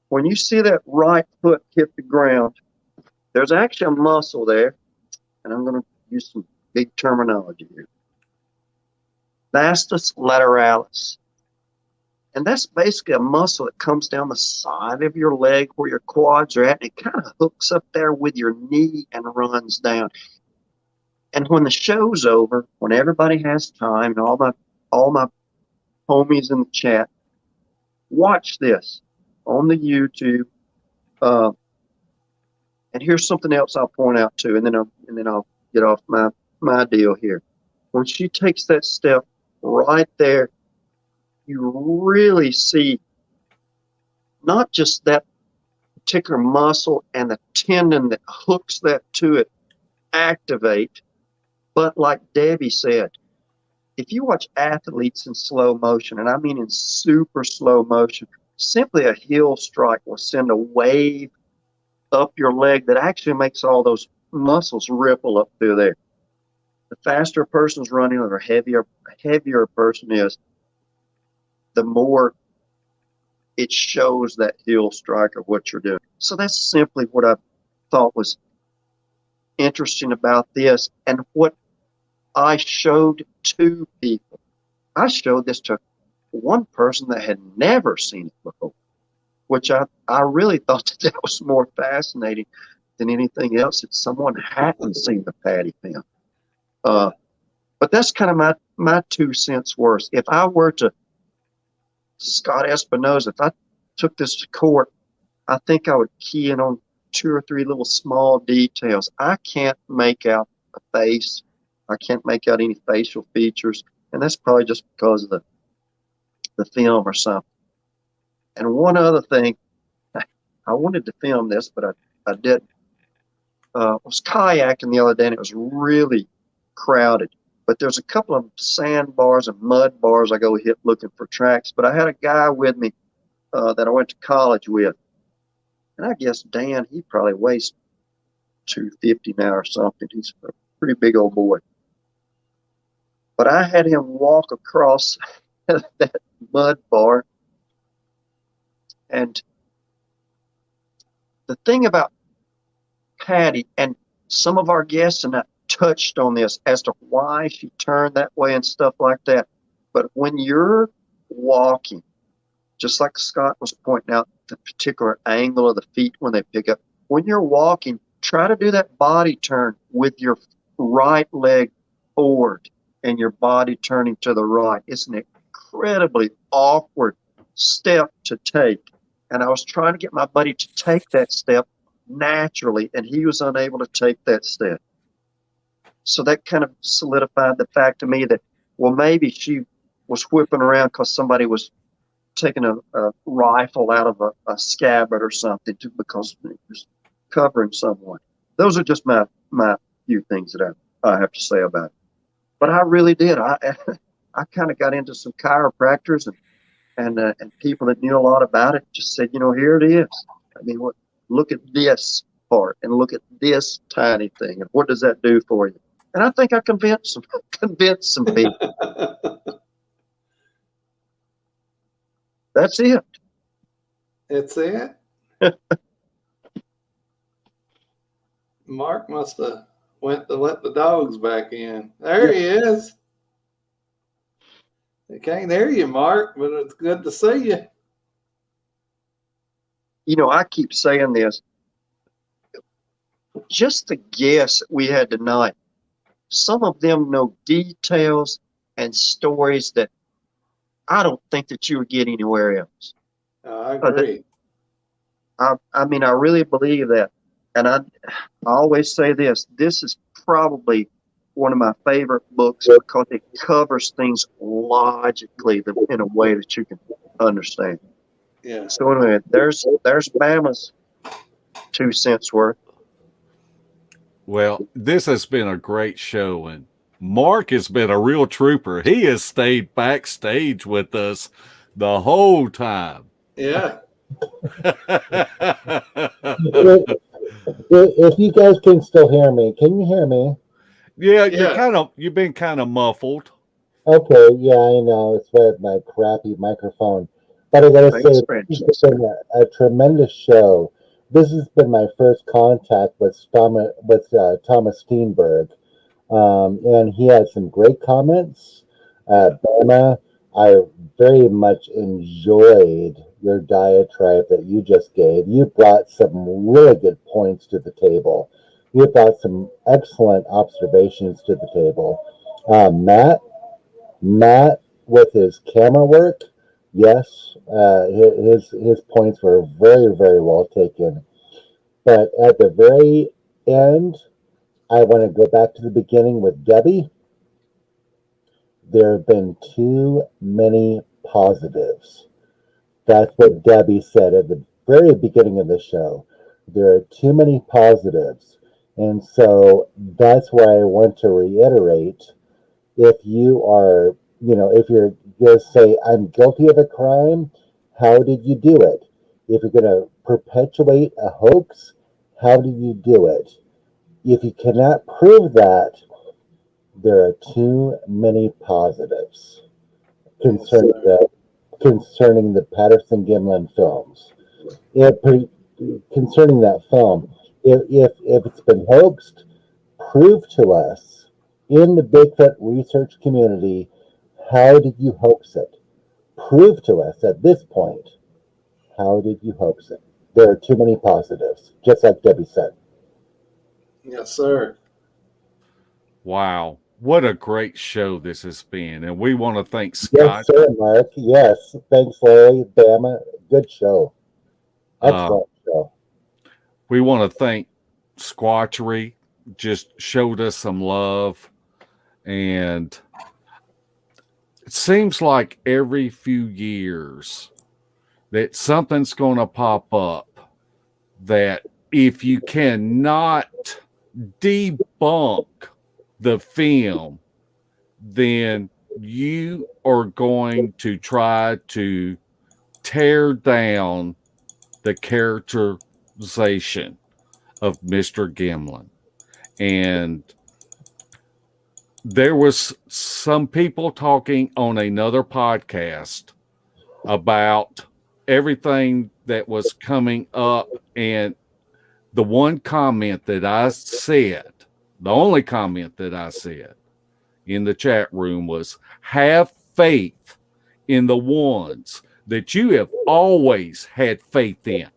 When you see that right foot hit the ground, there's actually a muscle there, and I'm going to use some big terminology here. Vastus lateralis. And that's basically a muscle that comes down the side of your leg where your quads are at, and it kind of hooks up there with your knee and runs down. And when the show's over, when everybody has time, and all my homies in the chat, watch this on the YouTube. And here's something else I'll point out too, and then I'll get off my deal here. When she takes that step right there, you really see not just that particular muscle and the tendon that hooks that to it activate, but like Debbie said, if you watch athletes in slow motion, and I mean in super slow motion, simply a heel strike will send a wave up your leg that actually makes all those muscles ripple up through there. The faster a person's running or the heavier a person is, the more it shows that heel strike of what you're doing. So that's simply what I thought was interesting about this, and what I showed to people. I showed this to one person that had never seen it before, which I really thought that was more fascinating than anything else, that someone hadn't seen the Patty film. But that's kind of my 2 cents worth. If I were to, Scott Espinosa, if I took this to court, I think I would key in on 2 or 3 little small details. I can't make out a face. I can't make out any facial features. And that's probably just because of the film or something. And one other thing, I wanted to film this, but I didn't. I was kayaking the other day, and it was really crowded. But there's a couple of sandbars and mud bars I go hit looking for tracks. But I had a guy with me that I went to college with. And I guess Dan, he probably weighs 250 now or something. He's a pretty big old boy. But I had him walk across that mud bar. And the thing about Patty, and some of our guests and I touched on this as to why she turned that way and stuff like that. But when you're walking, just like Scott was pointing out, the particular angle of the feet when they pick up, when you're walking, try to do that body turn with your right leg forward and your body turning to the right. It's an incredibly awkward step to take. And I was trying to get my buddy to take that step naturally, and he was unable to take that step. So that kind of solidified the fact to me that, well, maybe she was whipping around because somebody was taking a rifle out of a scabbard or something because it was covering someone. Those are just my few things that I have to say about it. But I really did. I kind of got into some chiropractors and people that knew a lot about it. Just said, here it is. I mean, look at this part and look at this tiny thing, and what does that do for you? And I think I convinced some people. That's it. It's it. Mark must have went to let the dogs back in. There he is. I can't hear you, Mark, but it's good to see you. I keep saying this. Just the guests we had tonight, some of them know details and stories that I don't think that you would get anywhere else. I agree. I mean, I really believe that. And I always say this is probably one of my favorite books because it covers things logically in a way that you can understand. Yeah. So anyway, there's Bama's 2 cents worth. Well, this has been a great show, and Mark has been a real trooper. He has stayed backstage with us the whole time. Yeah. If you guys can still hear me, can you hear me? Yeah, you've been kind of muffled. Okay, yeah, I know. It's with my crappy microphone. But I gotta say, it's been a tremendous show. This has been my first contact with Thomas Steenberg. And he had some great comments. Bama, I very much enjoyed your diatribe that you just gave. You brought some really good points to the table. You brought some excellent observations to the table. Matt, with his camera work, yes, his points were very, very well taken. But at the very end, I want to go back to the beginning with Debbie. There have been too many positives. That's what Debbie said at the very beginning of the show. There are too many positives. And so that's why I want to reiterate, if you are, if you're going to say, I'm guilty of a crime, how did you do it? If you're going to perpetuate a hoax, how did you do it? If you cannot prove that, there are too many positives concerning the Patterson Gimlin films. Concerning that film, if it's been hoaxed, prove to us in the Bigfoot research community, how did you hoax it? Prove to us at this point, how did you hoax it? There are too many positives, just like Debbie said. Yes, sir. Wow. What a great show this has been. And we want to thank Scott. Yes, sir, Mark. Yes. Thanks, Larry. Bama. Good show. Excellent show. We want to thank Squatchery. Just showed us some love. And it seems like every few years that something's going to pop up that if you cannot debunk the film, then you are going to try to tear down the characterization of Mr. Gimlin. And there was some people talking on another podcast about everything that was coming up. And the one comment that I said, the only comment that I said in the chat room was, have faith in the ones that you have always had faith in.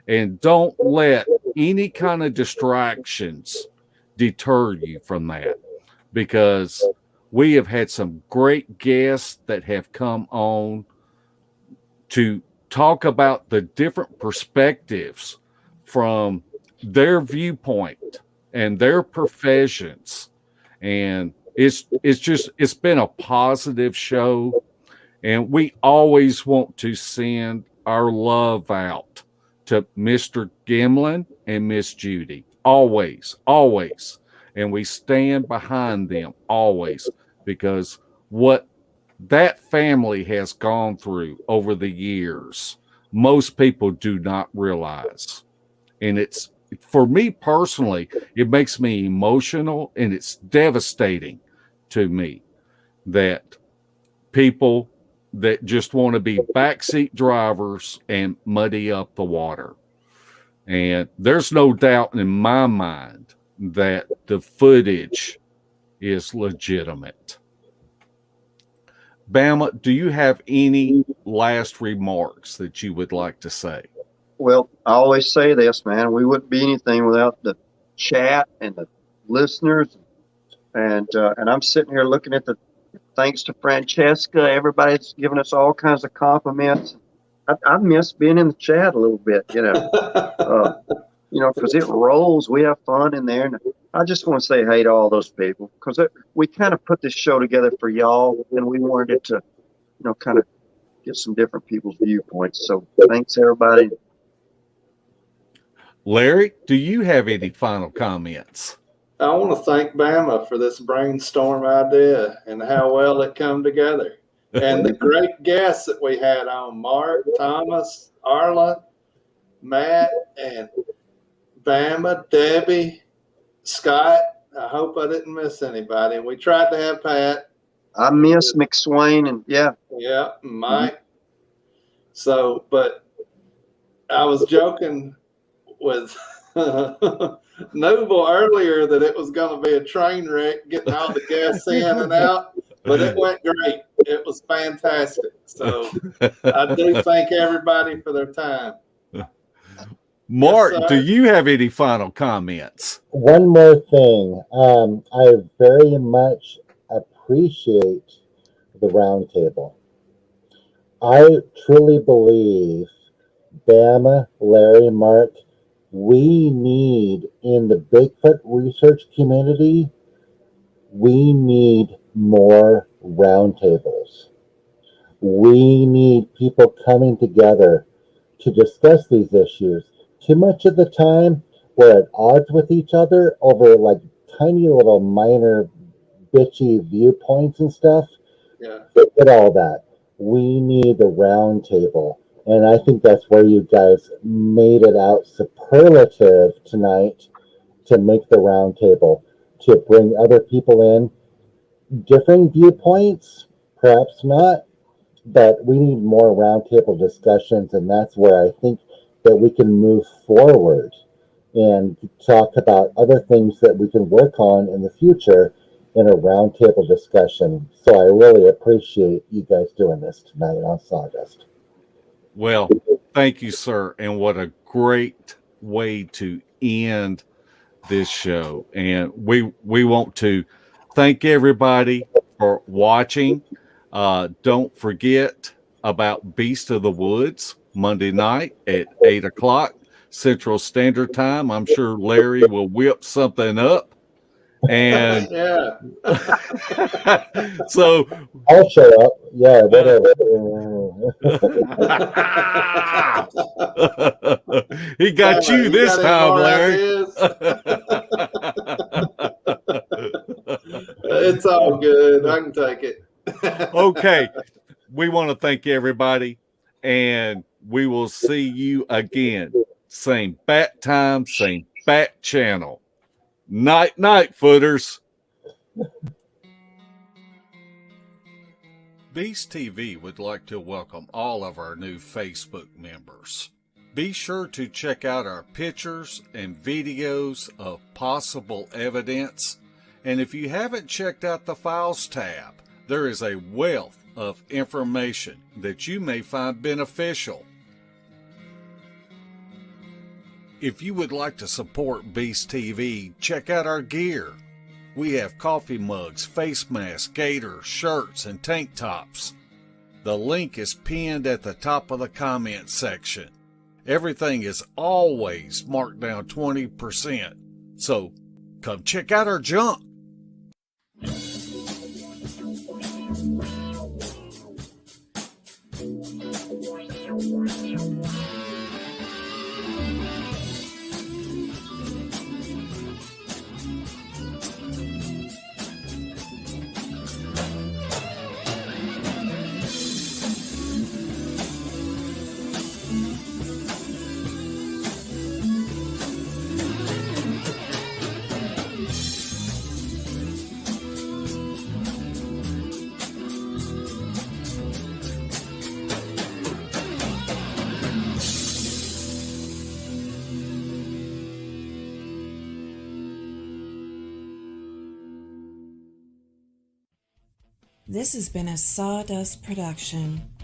And don't let any kind of distractions deter you from that, because we have had some great guests that have come on to talk about the different perspectives from their viewpoint and their professions. And it's been a positive show. And we always want to send our love out to Mr. Gimlin and Miss Judy. Always, always. And we stand behind them always, because what that family has gone through over the years, most people do not realize. And it's, for me personally, it makes me emotional, and it's devastating to me that people that just want to be backseat drivers and muddy up the water. And there's no doubt in my mind that the footage is legitimate. Bama, do you have any last remarks that you would like to say? Well, I always say this, man. We wouldn't be anything without the chat and the listeners. And I'm sitting here looking at the, thanks to Francesca, everybody's giving us all kinds of compliments. I miss being in the chat a little bit, because it rolls. We have fun in there. And I just want to say hey to all those people, because we kind of put this show together for y'all, and we wanted it to, kind of get some different people's viewpoints. So thanks, everybody. Larry, do you have any final comments? I want to thank Bama for this brainstorm idea and how well it come together. And the great guests that we had on: Mark, Thomas, Arla, Matt, and Bama, Debbie, Scott. I hope I didn't miss anybody. And we tried to have Pat. I miss McSwain and Yeah, Mike. So, but I was joking with Noble earlier that it was going to be a train wreck getting all the guests in and out, but it went great. It was fantastic. So I do thank everybody for their time. Mark, Yes, do you have any final comments? One more thing. I very much appreciate the roundtable. I truly believe, Bama, Larry, Mark, we need, in the Bigfoot research community, we need more roundtables. We need people coming together to discuss these issues. Too much of the time, we're at odds with each other over like tiny little minor bitchy viewpoints and stuff. Yeah. Forget all that. We need the roundtable. And I think that's where you guys made it out superlative tonight, to make the roundtable, to bring other people in. Different viewpoints, perhaps not, but we need more roundtable discussions, and that's where I think that we can move forward and talk about other things that we can work on in the future in a roundtable discussion. So I really appreciate you guys doing this tonight on Sawdust. Well, thank you, sir. And what a great way to end this show. And we want to thank everybody for watching. Don't forget about Beast of the Woods Monday night at 8 o'clock Central Standard Time. I'm sure Larry will whip something up. And Yeah. so I'll show up. Yeah, whatever. He got you this time, Larry. It's all good. I can take it. Okay. We want to thank everybody. and we will see you again. Same bat time, same bat channel. Night, night, footers. Beast TV would like to welcome all of our new Facebook members. Be sure to check out our pictures and videos of possible evidence. And if you haven't checked out the Files tab, there is a wealth of information that you may find beneficial. If you would like to support Beast TV, check out our gear. We have coffee mugs, face masks, gaiters, shirts, and tank tops. The link is pinned at the top of the comment section. Everything is always marked down 20%. So come check out our junk. This has been a Sawdust production.